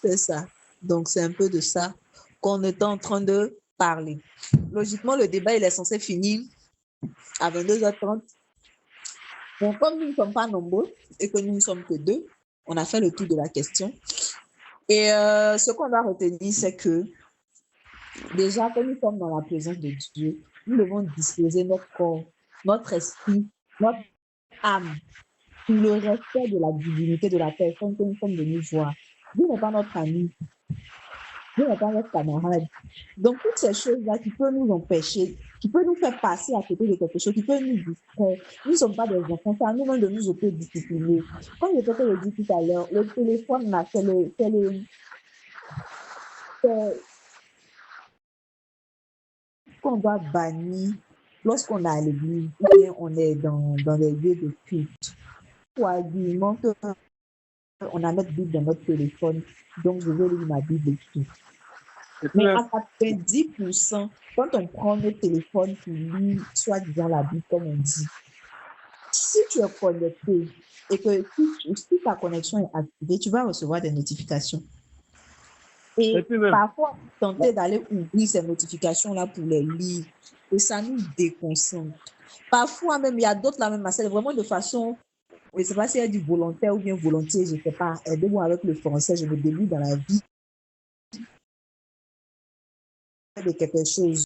C'est ça. Donc, c'est un peu de ça qu'on est en train de parler. Logiquement, le débat, il est censé finir à 22h30. Donc, comme nous ne sommes pas nombreux et que nous ne sommes que deux, on a fait le tour de la question. Et ce qu'on va retenir, c'est que déjà, quand nous sommes dans la présence de Dieu, nous devons disposer notre corps, notre esprit, notre âme pour le respect de la divinité de la personne que nous sommes venus voir. Dieu n'est pas notre ami. Dieu n'est pas notre camarade. Donc, toutes ces choses-là qui peuvent nous empêcher, qui peuvent nous faire passer à côté de quelque chose, qui peuvent nous distraire. Nous ne sommes pas des enfants, c'est à nous-mêmes de nous autodiscipliner. Comme je t'ai le dit tout à l'heure, le téléphone, là, c'est qu'on doit bannir lorsqu'on est à l'église ou bien on est dans les lieux de culte. Pour argument qu'on a notre Bible dans notre téléphone, donc je vais lire ma Bible ici. Mais à 90%, quand on prend notre téléphone pour lire, soit disant la Bible, comme on dit, si tu es connecté et que si ta connexion est activée, tu vas recevoir des notifications. Et parfois, tenter d'aller ouvrir ces notifications-là pour les lire, et ça nous déconcentre. Parfois même, il y a d'autres là même, c'est vraiment de façon, je ne sais pas si elle dit volontaire ou bien volontiers, je ne sais pas. Aidez-moi avec le français, je me débrouille dans la vie de quelque chose.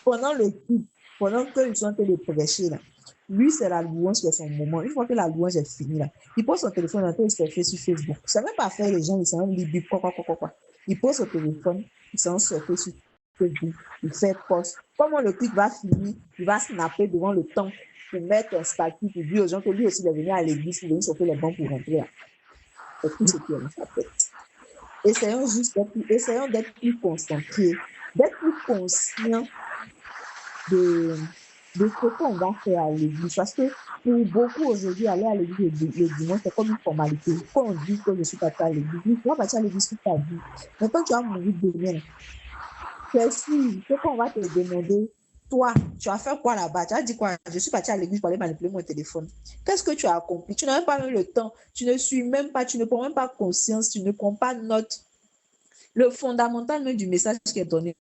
Pendant le culte, pendant qu'ils sont en train de prêcher, là, lui, c'est la louange qui est son moment. Une fois que la louange est finie, là, il pose son téléphone en train de surfer sur Facebook. Ça ne veut pas faire les gens, ils sont en libre, quoi. Il pose son téléphone, il s'en surfer sur Facebook, il fait post. Comment le culte va finir, il va snapper devant le temple pour mettre un statut pour dire aux gens que lui aussi il est venu à l'église pour venir surfer les bancs pour rentrer là. C'est tout ce qui est dans sa tête. Essayons d'être plus concentrés, d'être plus conscients de ce qu'on va faire à l'église. Parce que pour beaucoup aujourd'hui, aller à l'église le dimanche, c'est comme une formalité. Quand on dit que je suis parti à l'église, tu vas partir à l'église toute ta vie. Mais quand tu vas mourir demain, c'est sûr, ce qu'on va te demander, toi, tu as fait quoi là-bas? Tu as dit quoi? Je suis partie à l'église pour aller manipuler mon téléphone. Qu'est-ce que tu as accompli? Tu n'as même pas eu le temps. Tu ne suis même pas, tu ne prends même pas conscience, tu ne prends pas note. Le fondamental même du message qui est donné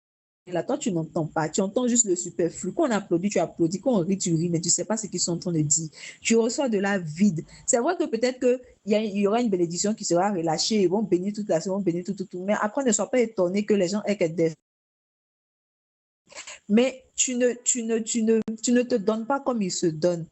là, toi, tu n'entends pas. Tu entends juste le superflu. Quand on applaudit, tu applaudis. Quand on rit, tu ris, mais tu ne sais pas ce qu'ils sont en train de dire. Tu reçois de la vide. C'est vrai que peut-être qu'il y aura une bénédiction qui sera relâchée. Ils vont bénir toute la semaine, bénir tout. Mais après, ne sois pas étonné que les gens aient des... Mais tu ne te donnes pas comme ils se donnent.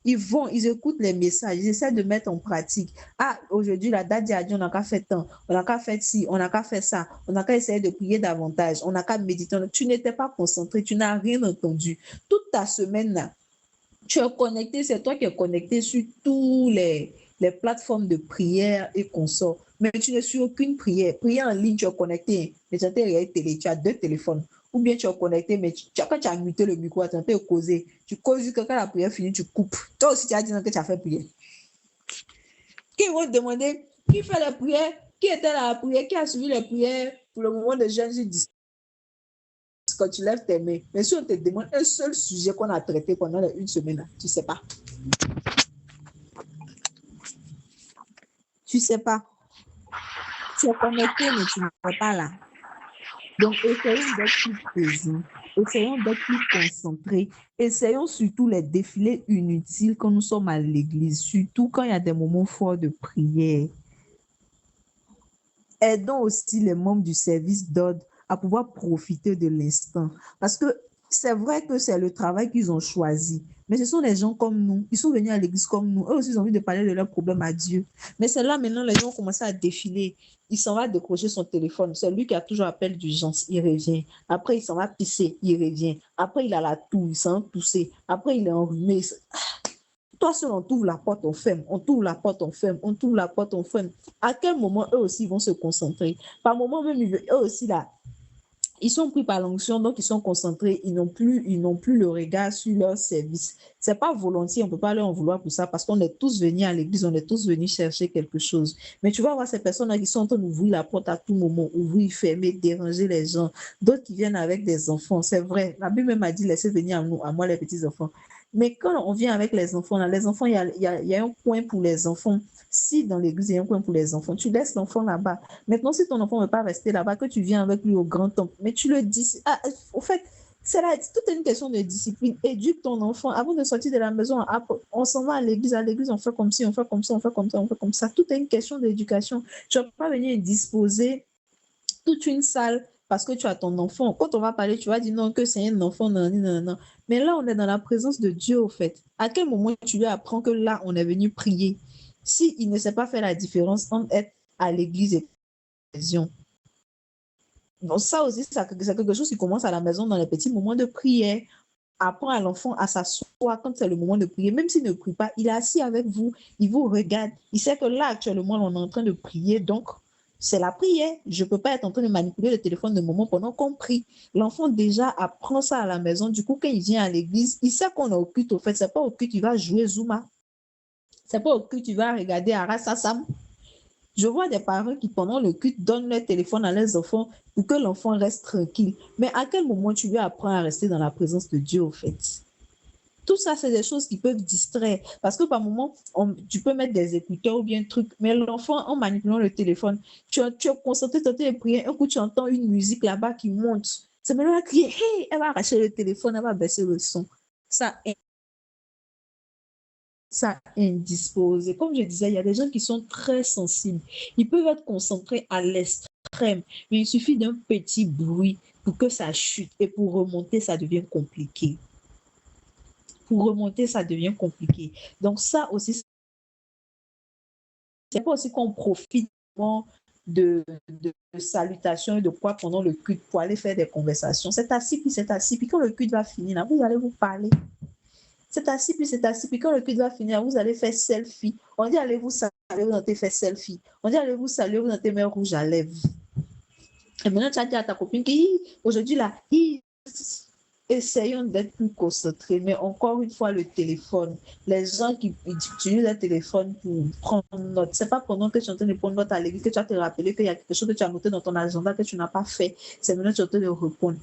Ils écoutent les messages, ils essaient de mettre en pratique. Ah, aujourd'hui, la date a dit, on n'a qu'à faire tant, on n'a qu'à faire ci, on n'a qu'à faire ça, on n'a qu'à essayer de prier davantage, on n'a qu'à méditer. Tu n'étais pas concentré, tu n'as rien entendu. Toute ta semaine là, tu es connecté, c'est toi qui es connecté sur tous les plateformes de prière et consorts. Mais tu n'es sur aucune prière. Prière en ligne, tu es connecté, mais tu as télé, tu as 2 téléphones. Ou bien tu es connecté, mais quand tu as muté le micro, tu as causé. Tu causes jusqu'à quand la prière finit, tu coupes. Toi aussi, tu as dit que tu as fait prière. Qui vont te demander qui fait la prière, qui était à la prière, qui a suivi les prières pour le moment de jeûne, je dis quand tu lèves tes mains. Mais si on te demande un seul sujet qu'on a traité pendant une semaine, tu ne sais pas. Tu ne sais pas. Tu es connecté, mais tu n'es pas là. Donc, essayons d'être plus présents, essayons d'être plus concentrés, essayons surtout les défilés inutiles quand nous sommes à l'église, surtout quand il y a des moments forts de prière. Aidons aussi les membres du service d'ordre à pouvoir profiter de l'instant. Parce que c'est vrai que c'est le travail qu'ils ont choisi, mais ce sont des gens comme nous, ils sont venus à l'église comme nous, eux aussi ils ont envie de parler de leurs problèmes à Dieu. Mais c'est là maintenant, les gens ont commencé à défiler. Il s'en va décrocher son téléphone. C'est lui qui a toujours appel d'urgence, il revient. Après, il s'en va pisser, il revient. Après, il a la toux, il s'en va tousser. Après, il est enrhumé. Toi seul, on t'ouvre la porte, on ferme. On t'ouvre la porte, on ferme. On t'ouvre la porte, on ferme. À quel moment eux aussi vont se concentrer? Par moment même, eux aussi là, ils sont pris par l'onction, donc ils sont concentrés, ils n'ont plus le regard sur leur service. C'est pas volontiers, on peut pas leur en vouloir pour ça, parce qu'on est tous venus à l'église, on est tous venus chercher quelque chose. Mais tu vas voir ces personnes-là qui sont en train d'ouvrir la porte à tout moment, ouvrir, fermer, déranger les gens. D'autres qui viennent avec des enfants, c'est vrai. La Bible même a dit, laissez venir à moi les petits enfants. Mais quand on vient avec les enfants, là, les enfants, il y a un coin pour les enfants. Si dans l'église, il y a un coin pour les enfants, tu laisses l'enfant là-bas. Maintenant, si ton enfant ne veut pas rester là-bas, que tu viens avec lui au grand temple, mais tu le dis. Ah, au fait, c'est toute une question de discipline. Éduque ton enfant avant de sortir de la maison. On s'en va à l'église, on fait comme ci, on fait comme ça, on fait comme ça, on fait comme ça. Tout est une question d'éducation. Tu ne vas pas venir disposer toute une salle parce que tu as ton enfant. Quand on va parler, tu vas dire non, que c'est un enfant, non, non, non. Mais là, on est dans la présence de Dieu, au fait. À quel moment tu lui apprends que là, on est venu prier? S'il ne sait pas faire la différence entre être à l'église et à la maison. Donc ça aussi, c'est quelque chose qui commence à la maison dans les petits moments de prière. Apprends à l'enfant à s'asseoir quand c'est le moment de prier. Même s'il ne prie pas, il est assis avec vous, il vous regarde. Il sait que là, actuellement, on est en train de prier, donc c'est la prière. Je ne peux pas être en train de manipuler le téléphone de moment pendant qu'on prie. L'enfant déjà apprend ça à la maison. Du coup, quand il vient à l'église, il sait qu'on est au culte. Au fait, ce n'est pas au culte, il va jouer Zuma. Ce n'est pas au culte, il va regarder Arasassam. Je vois des parents qui, pendant le culte, donnent leur téléphone à leurs enfants pour que l'enfant reste tranquille. Mais à quel moment tu lui apprends à rester dans la présence de Dieu, au fait? Tout ça, c'est des choses qui peuvent distraire. Parce que par moment, tu peux mettre des écouteurs ou bien un truc, mais l'enfant, en manipulant le téléphone, tu es concentré sur tes prières. Un coup, tu entends une musique là-bas qui monte. C'est maintenant à crier, hey, elle va arracher le téléphone, elle va baisser le son. Ça indispose. Et comme je disais, il y a des gens qui sont très sensibles. Ils peuvent être concentrés à l'extrême, mais il suffit d'un petit bruit pour que ça chute. Et pour remonter, ça devient compliqué. Donc ça aussi, c'est pas aussi qu'on profite de salutations et de quoi pendant le culte pour aller faire des conversations. C'est assis, puis quand le culte va finir, là, vous allez vous parler. C'est assis, puis quand le culte va finir, vous allez faire selfie. On dit allez vous saluer, vous allez faire selfie. On dit allez vous saluer, vous allez mettre rouge à lèvres. Et maintenant, tu as dit à ta copine qu'aujourd'hui, là, essayons d'être plus concentrés. Mais encore une fois, le téléphone. Les gens qui utilisent le téléphone pour prendre note. Ce n'est pas pendant que tu es en train de prendre note à l'église que tu vas te rappeler qu'il y a quelque chose que tu as noté dans ton agenda que tu n'as pas fait. C'est maintenant que tu es en train de répondre.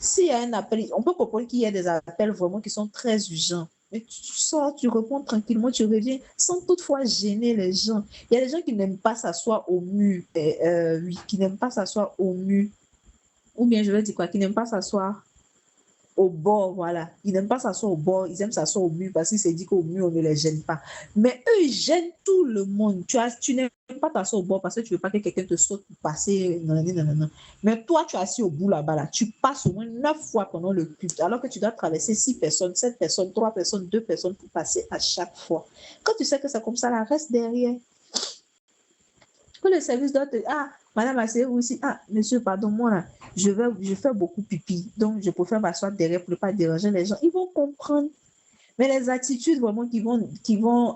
S'il y a un appel, on peut comprendre qu'il y a des appels vraiment qui sont très urgents. Mais tu sors, tu réponds tranquillement, tu reviens sans toutefois gêner les gens. Il y a des gens qui n'aiment pas s'asseoir au mur, oui, qui n'aiment pas s'asseoir au mur. Ou bien je vais dire quoi, qui n'aiment pas s'asseoir au bord, voilà. Ils n'aiment pas s'asseoir au bord, ils aiment s'asseoir au mur parce qu'ils se disent qu'au mur, on ne les gêne pas. Mais eux, ils gênent tout le monde. Tu n'aimes pas t'asseoir au bord parce que tu ne veux pas que quelqu'un te saute pour passer. Non. Mais toi, tu es assis au bout là-bas, là. Tu passes au moins 9 fois pendant le culte, alors que tu dois traverser 6 personnes, 7 personnes, 3 personnes, 2 personnes pour passer à chaque fois. Quand tu sais que c'est comme ça, là, reste derrière. Que le service doit te... Ah, madame, asseyez-vous aussi. Ah, monsieur, pardon, moi, là, je fais beaucoup pipi. Donc, je préfère m'asseoir derrière pour ne pas déranger les gens. Ils vont comprendre. Mais les attitudes vraiment qui vont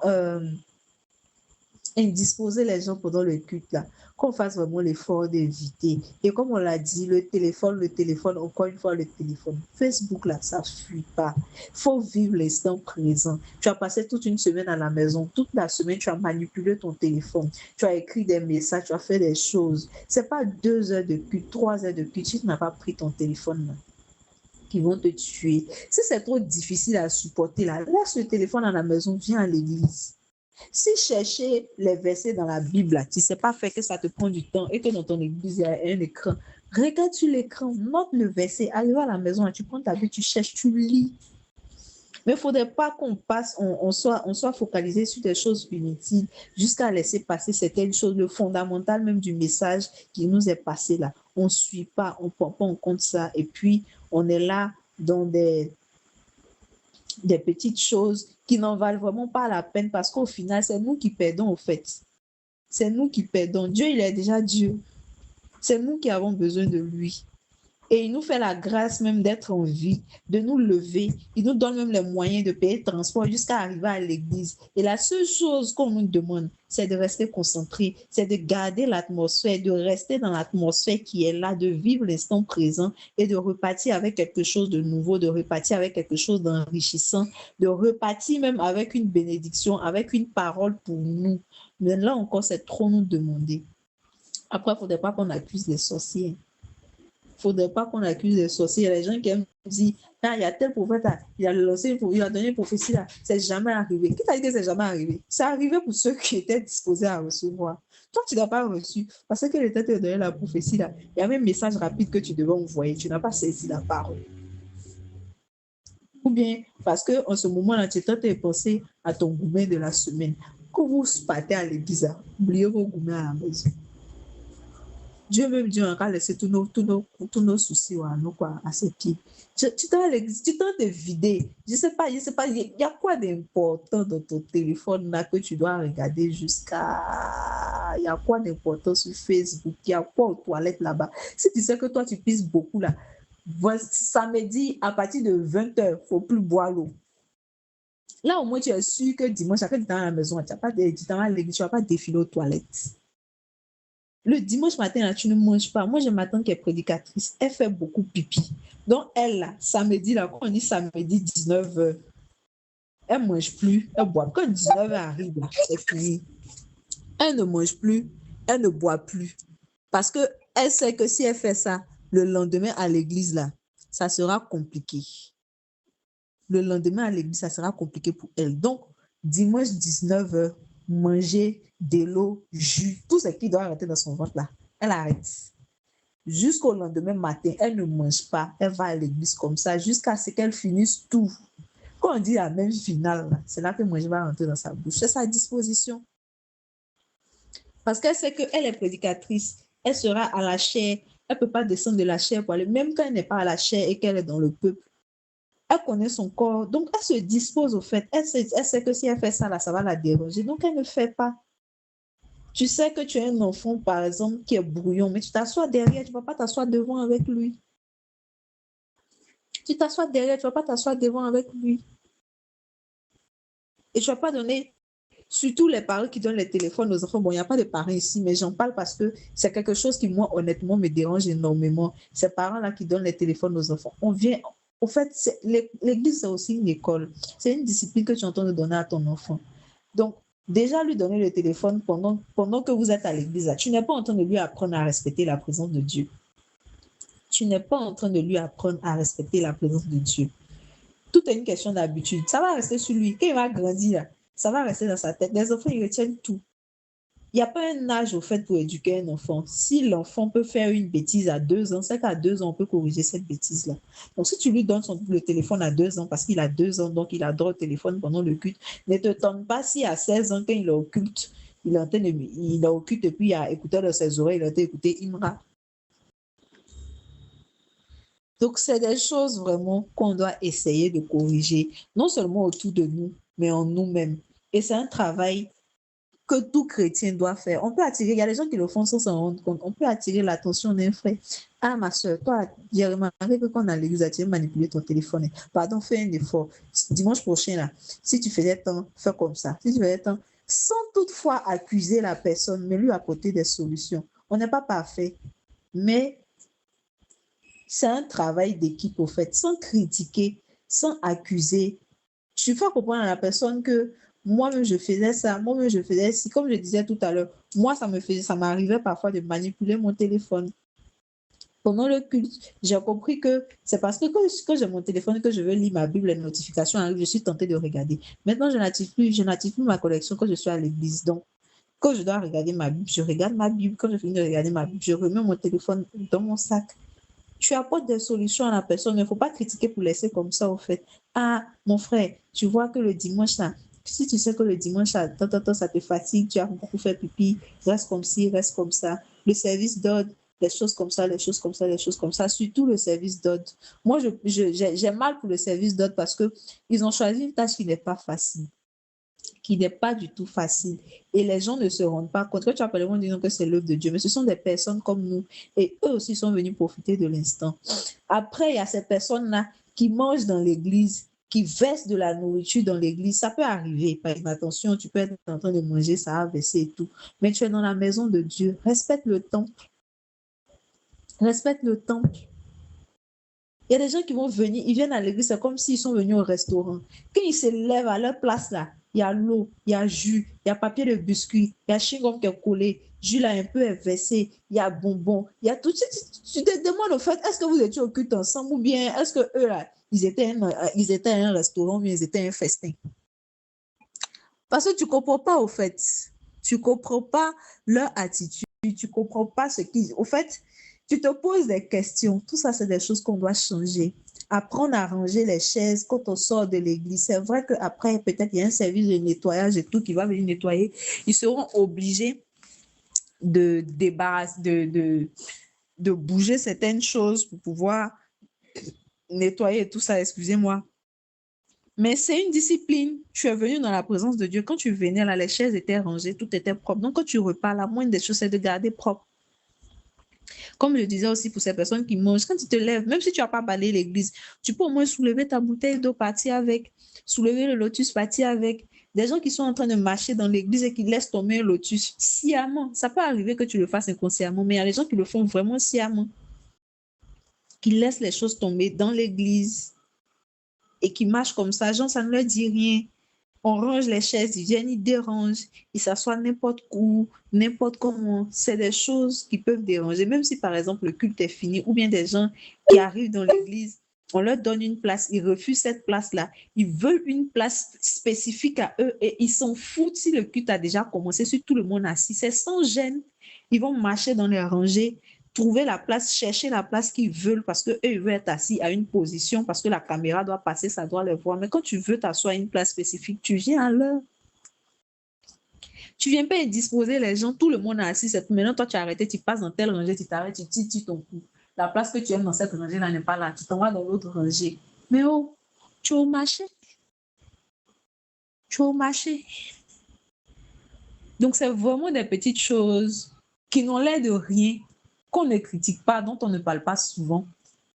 indisposer les gens pendant le culte, là, qu'on fasse vraiment l'effort d'éviter. Et comme on l'a dit, le téléphone, encore une fois, le téléphone. Facebook, là, ça ne fuit pas. Il faut vivre l'instant présent. Tu as passé toute une semaine à la maison. Toute la semaine, tu as manipulé ton téléphone. Tu as écrit des messages, tu as fait des choses. Ce n'est pas 2 heures de culte, 3 heures de culte. Si tu n'as pas pris ton téléphone, là, qui vont te tuer. Si c'est trop difficile à supporter, là, laisse le téléphone à la maison, viens à l'église. Si chercher les versets dans la Bible, là, tu ne sais pas faire que ça te prend du temps et que dans ton église, il y a un écran, regarde sur l'écran, note le verset, arrive à la maison, là, tu prends ta Bible, tu cherches, tu lis. Mais il ne faudrait pas qu'on passe, on soit focalisé sur des choses inutiles jusqu'à laisser passer certaines choses, le fondamental même du message qui nous est passé là. On ne suit pas, on ne prend pas en compte ça et puis on est là dans des petites choses qui n'en valent vraiment pas la peine parce qu'au final, c'est nous qui perdons au fait. C'est nous qui perdons. Dieu, il est déjà Dieu. C'est nous qui avons besoin de lui. Et il nous fait la grâce même d'être en vie, de nous lever. Il nous donne même les moyens de payer le transport jusqu'à arriver à l'église. Et la seule chose qu'on nous demande, c'est de rester concentré, c'est de garder l'atmosphère, de rester dans l'atmosphère qui est là, de vivre l'instant présent et de repartir avec quelque chose de nouveau, de repartir avec quelque chose d'enrichissant, de repartir même avec une bénédiction, avec une parole pour nous. Mais là encore, c'est trop nous demander. Après, il ne faudrait pas qu'on accuse les sorciers. Il ne faudrait pas qu'on accuse les sorciers. Il y a des gens qui aiment dire, ah, il y a tel prophète là, il a donné une prophétie là, c'est jamais arrivé. Qui t'a dit que c'est jamais arrivé? C'est arrivé pour ceux qui étaient disposés à recevoir. Toi, tu n'as pas reçu parce que l'État t'a donné la prophétie là. Il y avait un message rapide que tu devais envoyer. Tu n'as pas saisi la parole. Ou bien parce qu'en ce moment-là, tu es pensé à ton gourmet de la semaine. Quand vous partez à l'église, oubliez vos gourmets à la maison. Dieu même Dieu a encore laissé tous nos soucis à ses pieds. Tu tentes de vider. Je sais pas, il y a quoi d'important dans ton téléphone là que tu dois regarder jusqu'à... Il y a quoi d'important sur Facebook? Il y a quoi aux toilettes là-bas? Si tu sais que toi tu pisses beaucoup là, samedi à partir de 20h, il ne faut plus boire l'eau. Là au moins tu es sûr que dimanche, après tu es dans la maison, tu ne vas pas défiler aux toilettes. Le dimanche matin, là, tu ne manges pas. Moi, j'ai ma tante qui est prédicatrice. Elle fait beaucoup pipi. Donc, elle, là, samedi, là, quand on dit samedi 19h, elle ne mange plus, elle boit. Quand 19h arrive, là, c'est fini. Elle ne mange plus, elle ne boit plus. Parce qu'elle sait que si elle fait ça, le lendemain à l'église, là, ça sera compliqué. Le lendemain à l'église, ça sera compliqué pour elle. Donc, dimanche 19h, manger de l'eau, jus, tout ce qui doit arrêter dans son ventre là, elle arrête. Jusqu'au lendemain matin, elle ne mange pas, elle va à l'église comme ça jusqu'à ce qu'elle finisse tout. Quand on dit la même finale, là, c'est là que manger va rentrer dans sa bouche. C'est sa disposition. Parce qu'elle sait qu'elle est prédicatrice, elle sera à la chair, elle ne peut pas descendre de la chair pour aller, même quand elle n'est pas à la chair et qu'elle est dans le peuple. Elle connaît son corps, donc elle se dispose au fait. Elle sait que si elle fait ça, là, ça va la déranger. Donc, elle ne fait pas. Tu sais que tu as un enfant, par exemple, qui est brouillon, mais tu t'assois derrière, tu ne vas pas t'asseoir devant avec lui. Tu t'assois derrière, tu ne vas pas t'asseoir devant avec lui. Et tu ne vas pas donner, surtout les parents qui donnent les téléphones aux enfants. Bon, il n'y a pas de parents ici, mais j'en parle parce que c'est quelque chose qui, moi, honnêtement, me dérange énormément. Ces parents-là qui donnent les téléphones aux enfants. Au fait, l'église, c'est aussi une école. C'est une discipline que tu entends de donner à ton enfant. Donc, déjà lui donner le téléphone pendant que vous êtes à l'église, tu n'es pas en train de lui apprendre à respecter la présence de Dieu. tu n'es pas en train de lui apprendre à respecter la présence de Dieu. Tout est une question d'habitude. Ça va rester sur lui. Quand il va grandir, ça va rester dans sa tête. Les enfants, ils retiennent tout. Il n'y a pas un âge au fait pour éduquer un enfant. Si l'enfant peut faire une bêtise à 2 ans, c'est qu'à 2 ans, on peut corriger cette bêtise-là. Donc, si tu lui donnes le téléphone à 2 ans, parce qu'il a 2 ans, donc il a droit au téléphone pendant le culte, ne te tombe pas si à 16 ans, quand il est au culte, il est au culte et puis il a écouté de ses oreilles, il a écouté Imra. Donc, c'est des choses vraiment qu'on doit essayer de corriger, non seulement autour de nous, mais en nous-mêmes. Et c'est un travail que tout chrétien doit faire. On peut attirer, il y a des gens qui le font sans s'en rendre compte, on peut attirer l'attention d'un frère. Ah, ma soeur, toi, j'ai remarqué que quand on a l'église, tu as manipulé ton téléphone. Pardon, fais un effort. Dimanche prochain, là, si tu faisais tant, fais comme ça. Si tu faisais tant, sans toutefois accuser la personne, mais lui apporter des solutions. On n'est pas parfait, mais c'est un travail d'équipe, au fait, sans critiquer, sans accuser. Tu fais comprendre à la personne que moi-même, je faisais ça, moi-même, je faisais ci. Comme je disais tout à l'heure, moi, ça m'arrivait parfois de manipuler mon téléphone. Pendant le culte, j'ai compris que c'est parce que quand j'ai mon téléphone, que je veux lire ma Bible, les notifications arrivent, je suis tentée de regarder. Maintenant, je n'active plus ma collection quand je suis à l'église. Donc, quand je dois regarder ma Bible, je regarde ma Bible. Quand je finis de regarder ma Bible, je remets mon téléphone dans mon sac. Tu apportes des solutions à la personne, mais il ne faut pas critiquer pour laisser comme ça, au fait. Ah, mon frère, tu vois que le dimanche, là, si tu sais que le dimanche, là, ça te fatigue, tu as beaucoup fait pipi, reste comme ci, reste comme ça. Le service d'ordre, les choses comme ça, les choses comme ça, les choses comme ça, surtout le service d'ordre. Moi, j'ai mal pour le service d'ordre parce qu'ils ont choisi une tâche qui n'est pas facile, qui n'est pas du tout facile. Et les gens ne se rendent pas compte. Quand tu appelles le monde disant que c'est l'œuvre de Dieu, mais ce sont des personnes comme nous. Et eux aussi sont venus profiter de l'instant. Après, il y a ces personnes-là qui mangent dans l'église, qui versent de la nourriture dans l'église. Ça peut arriver. Par exemple, attention, tu peux être en train de manger, ça va verser et tout. Mais tu es dans la maison de Dieu. Respecte le temple. Respecte le temple. Il y a des gens qui vont venir, ils viennent à l'église, c'est comme s'ils sont venus au restaurant. Quand ils se lèvent à leur place là, il y a l'eau, il y a jus, il y a papier de biscuit, il y a chewing-gum qui est collé, jus là un peu est versé, il y a bonbons, il y a tout. Tu te demandes au fait, est-ce que vous étiez au culte ensemble ou bien est-ce que eux là, ils étaient à un restaurant ou bien ils étaient à un festin? Parce que tu ne comprends pas au fait. Tu ne comprends pas leur attitude, tu ne comprends pas ce qu'ils... Au fait, tu te poses des questions. Tout ça, c'est des choses qu'on doit changer. Apprendre à ranger les chaises quand on sort de l'église. C'est vrai qu'après, peut-être, il y a un service de nettoyage et tout qui va venir nettoyer. Ils seront obligés de débarrasser, de bouger certaines choses pour pouvoir nettoyer tout ça, excusez-moi. Mais c'est une discipline. Tu es venu dans la présence de Dieu. Quand tu venais là, les chaises étaient rangées, tout était propre. Donc, quand tu repars, la moindre des choses, c'est de garder propre. Comme je disais aussi pour ces personnes qui mangent, quand tu te lèves, même si tu n'as pas balayé l'église, tu peux au moins soulever ta bouteille d'eau, partir avec, soulever le lotus, partir avec. Des gens qui sont en train de marcher dans l'église et qui laissent tomber un lotus sciemment. Ça peut arriver que tu le fasses inconsciemment, mais il y a des gens qui le font vraiment sciemment, qui laissent les choses tomber dans l'église et qui marchent comme ça. Genre, ça ne leur dit rien. On range les chaises, ils viennent, ils dérangent, ils s'assoient n'importe où, n'importe comment. C'est des choses qui peuvent déranger, même si par exemple le culte est fini, ou bien des gens qui arrivent dans l'église, on leur donne une place, ils refusent cette place-là. Ils veulent une place spécifique à eux et ils s'en foutent si le culte a déjà commencé, si tout le monde assis. C'est sans gêne. Ils vont marcher dans les rangées, trouver la place, chercher la place qu'ils veulent parce qu'eux, ils veulent être assis à une position, parce que la caméra doit passer, ça doit les voir. Mais quand tu veux t'asseoir à une place spécifique, tu viens à l'heure. Tu ne viens pas indisposer les gens, tout le monde est assis. Maintenant, toi, tu as arrêté, tu passes dans telle rangée, tu t'arrêtes, tu tires ton cou. La place que tu aimes dans cette rangée-là n'est pas là. Tu t'en vas dans l'autre rangée. Mais oh, tu es au marché. Tu es au marché. Donc, c'est vraiment des petites choses qui n'ont l'air de rien, qu'on ne critique pas, dont on ne parle pas souvent,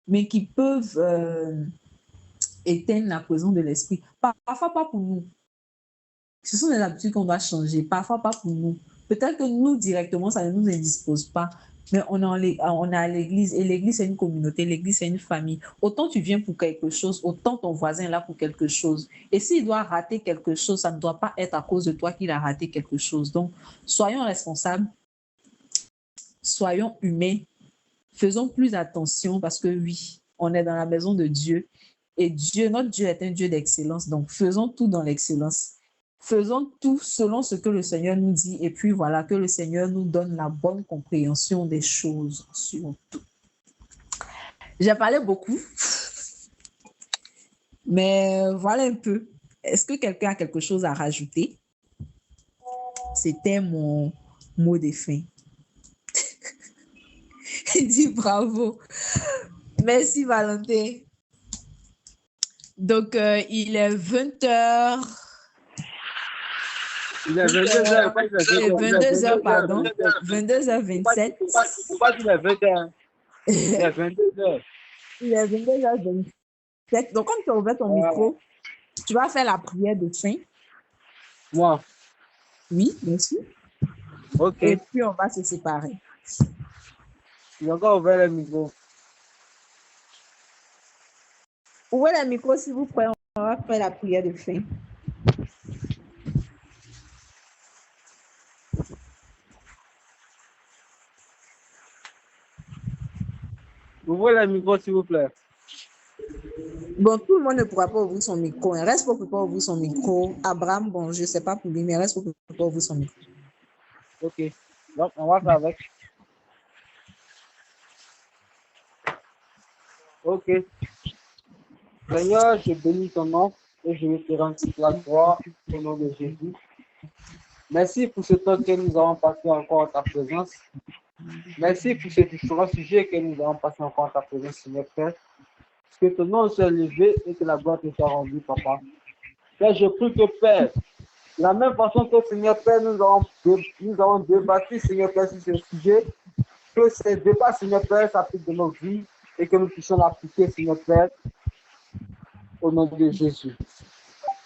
mais qui peuvent éteindre la présence de l'esprit. Parfois pas pour nous. Ce sont des habitudes qu'on doit changer. Parfois pas pour nous. Peut-être que nous, directement, ça ne nous indispose pas. Mais on est à l'église. Et l'église, c'est une communauté. L'église, c'est une famille. Autant tu viens pour quelque chose, autant ton voisin est là pour quelque chose. Et s'il doit rater quelque chose, ça ne doit pas être à cause de toi qu'il a raté quelque chose. Donc, soyons responsables. Soyons humains. faisons plus attention parce que oui, on est dans la maison de Dieu et Dieu, notre Dieu est un Dieu d'excellence. Donc, faisons tout dans l'excellence. Faisons tout selon ce que le Seigneur nous dit et puis voilà, que le Seigneur nous donne la bonne compréhension des choses sur tout. J'ai parlé beaucoup, mais voilà un peu. Est-ce que quelqu'un a quelque chose à rajouter? C'était mon mot de fin. Il dit bravo. Merci Valentin. Donc, il est 20h. Il est 22h. 22h, pardon. 22h27. Pourquoi tu es 21? Il est 22h. Il est 22h27. Donc, comme tu as ouvert ton micro, tu vas faire la prière de fin. Moi? Oui, bien sûr. Ok. Et puis, on va se séparer. J'ai encore ouvert le micro. Ouvrez le micro, s'il vous plaît. On va faire la prière de fin. Ouvrez le micro, s'il vous plaît. Bon, tout le monde ne pourra pas ouvrir son micro. Reste pour ne pas ouvrir son micro. Abraham, bon, je ne sais pas pour lui, mais reste pour ne pas ouvrir son micro. Ok. Donc, on va faire avec. Ok. Seigneur, je bénis ton nom et je vais te rendre toute la gloire au nom de Jésus. Merci pour ce temps que nous avons passé encore en ta présence. Merci pour ces différents sujets que nous avons passé encore en ta présence, Seigneur Père. Que ton nom soit élevé et que la gloire te soit rendue, Papa. Père, je prie que Père, de la même façon que Seigneur Père, nous avons débattu, Seigneur Père, sur ce sujet, que ces débats, Seigneur Père, s'appliquent de nos vies et que nous puissions l'appliquer, Seigneur Père, au nom de Jésus.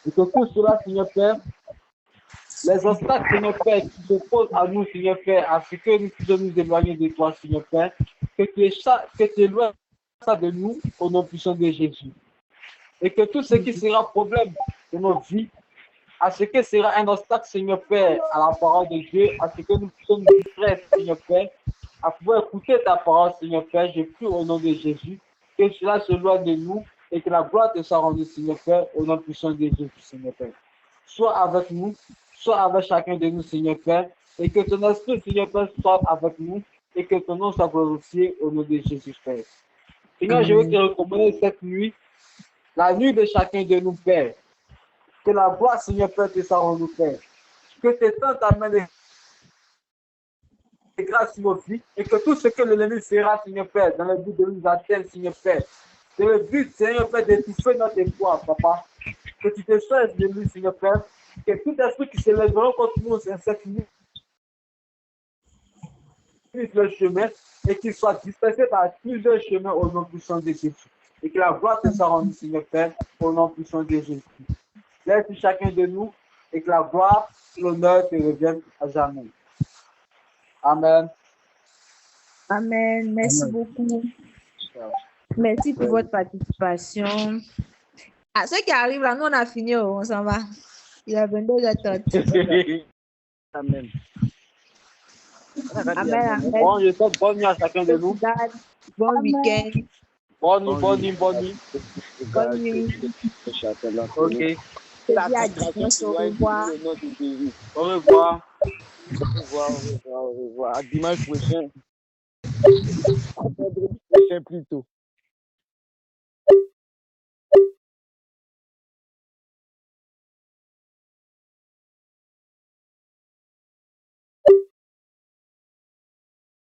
Et que tout cela, Seigneur Père, les obstacles, Seigneur Père, qui se posent à nous, Seigneur Père, à ce que nous puissions nous éloigner de toi, Seigneur Père, que tu éloignes ça de nous au nom puissant de Jésus. Et que tout ce qui sera problème de nos vies, à ce que sera un obstacle, Seigneur Père, à la parole de Dieu, à ce que nous puissions nous distraire, Seigneur Père, à pouvoir écouter ta parole, Seigneur Père, je prie au nom de Jésus, que cela se loigne de nous et que la gloire te soit rendue, Seigneur Père, au nom puissant de Jésus, Seigneur Père. Sois avec nous, sois avec chacun de nous, Seigneur Père, et que ton esprit, Seigneur Père, soit avec nous et que ton nom soit glorifié au nom de Jésus, Père. Seigneur, je veux te recommander cette nuit, la nuit de chacun de nous, Père. Que la gloire, Seigneur Père, te soit rendue, Père. Que tes temps t'amènent des grâces sur nos vies et que tout ce que l'ennemi fera, Seigneur Père, dans le but de nous atteindre, Seigneur Père. C'est le but, Seigneur Père, d'étouffer notre espoir, Papa. Que tu te sois de lui, Seigneur Père. Que tout esprit qui se lèvera contre nous, cette nuit, le chemin et qu'il soit dispersé par plusieurs chemins au nom puissant de Jésus. Et que la gloire te soit rendue, Seigneur Père, au nom puissant de Jésus. Laisse chacun de nous et que la gloire et l'honneur te reviennent à jamais. Amen. Amen. Merci beaucoup. Merci pour votre participation. À ceux qui arrivent là, nous on a fini, on s'en va. Il y a 22h30. Amen. Amen. Bon, je souhaite bonne nuit à chacun de nous. Bon week-end. Bonne nuit. Bonne nuit. Ok. Au revoir. Au revoir. Au revoir. À dimanche prochain. À vendredi prochain plutôt.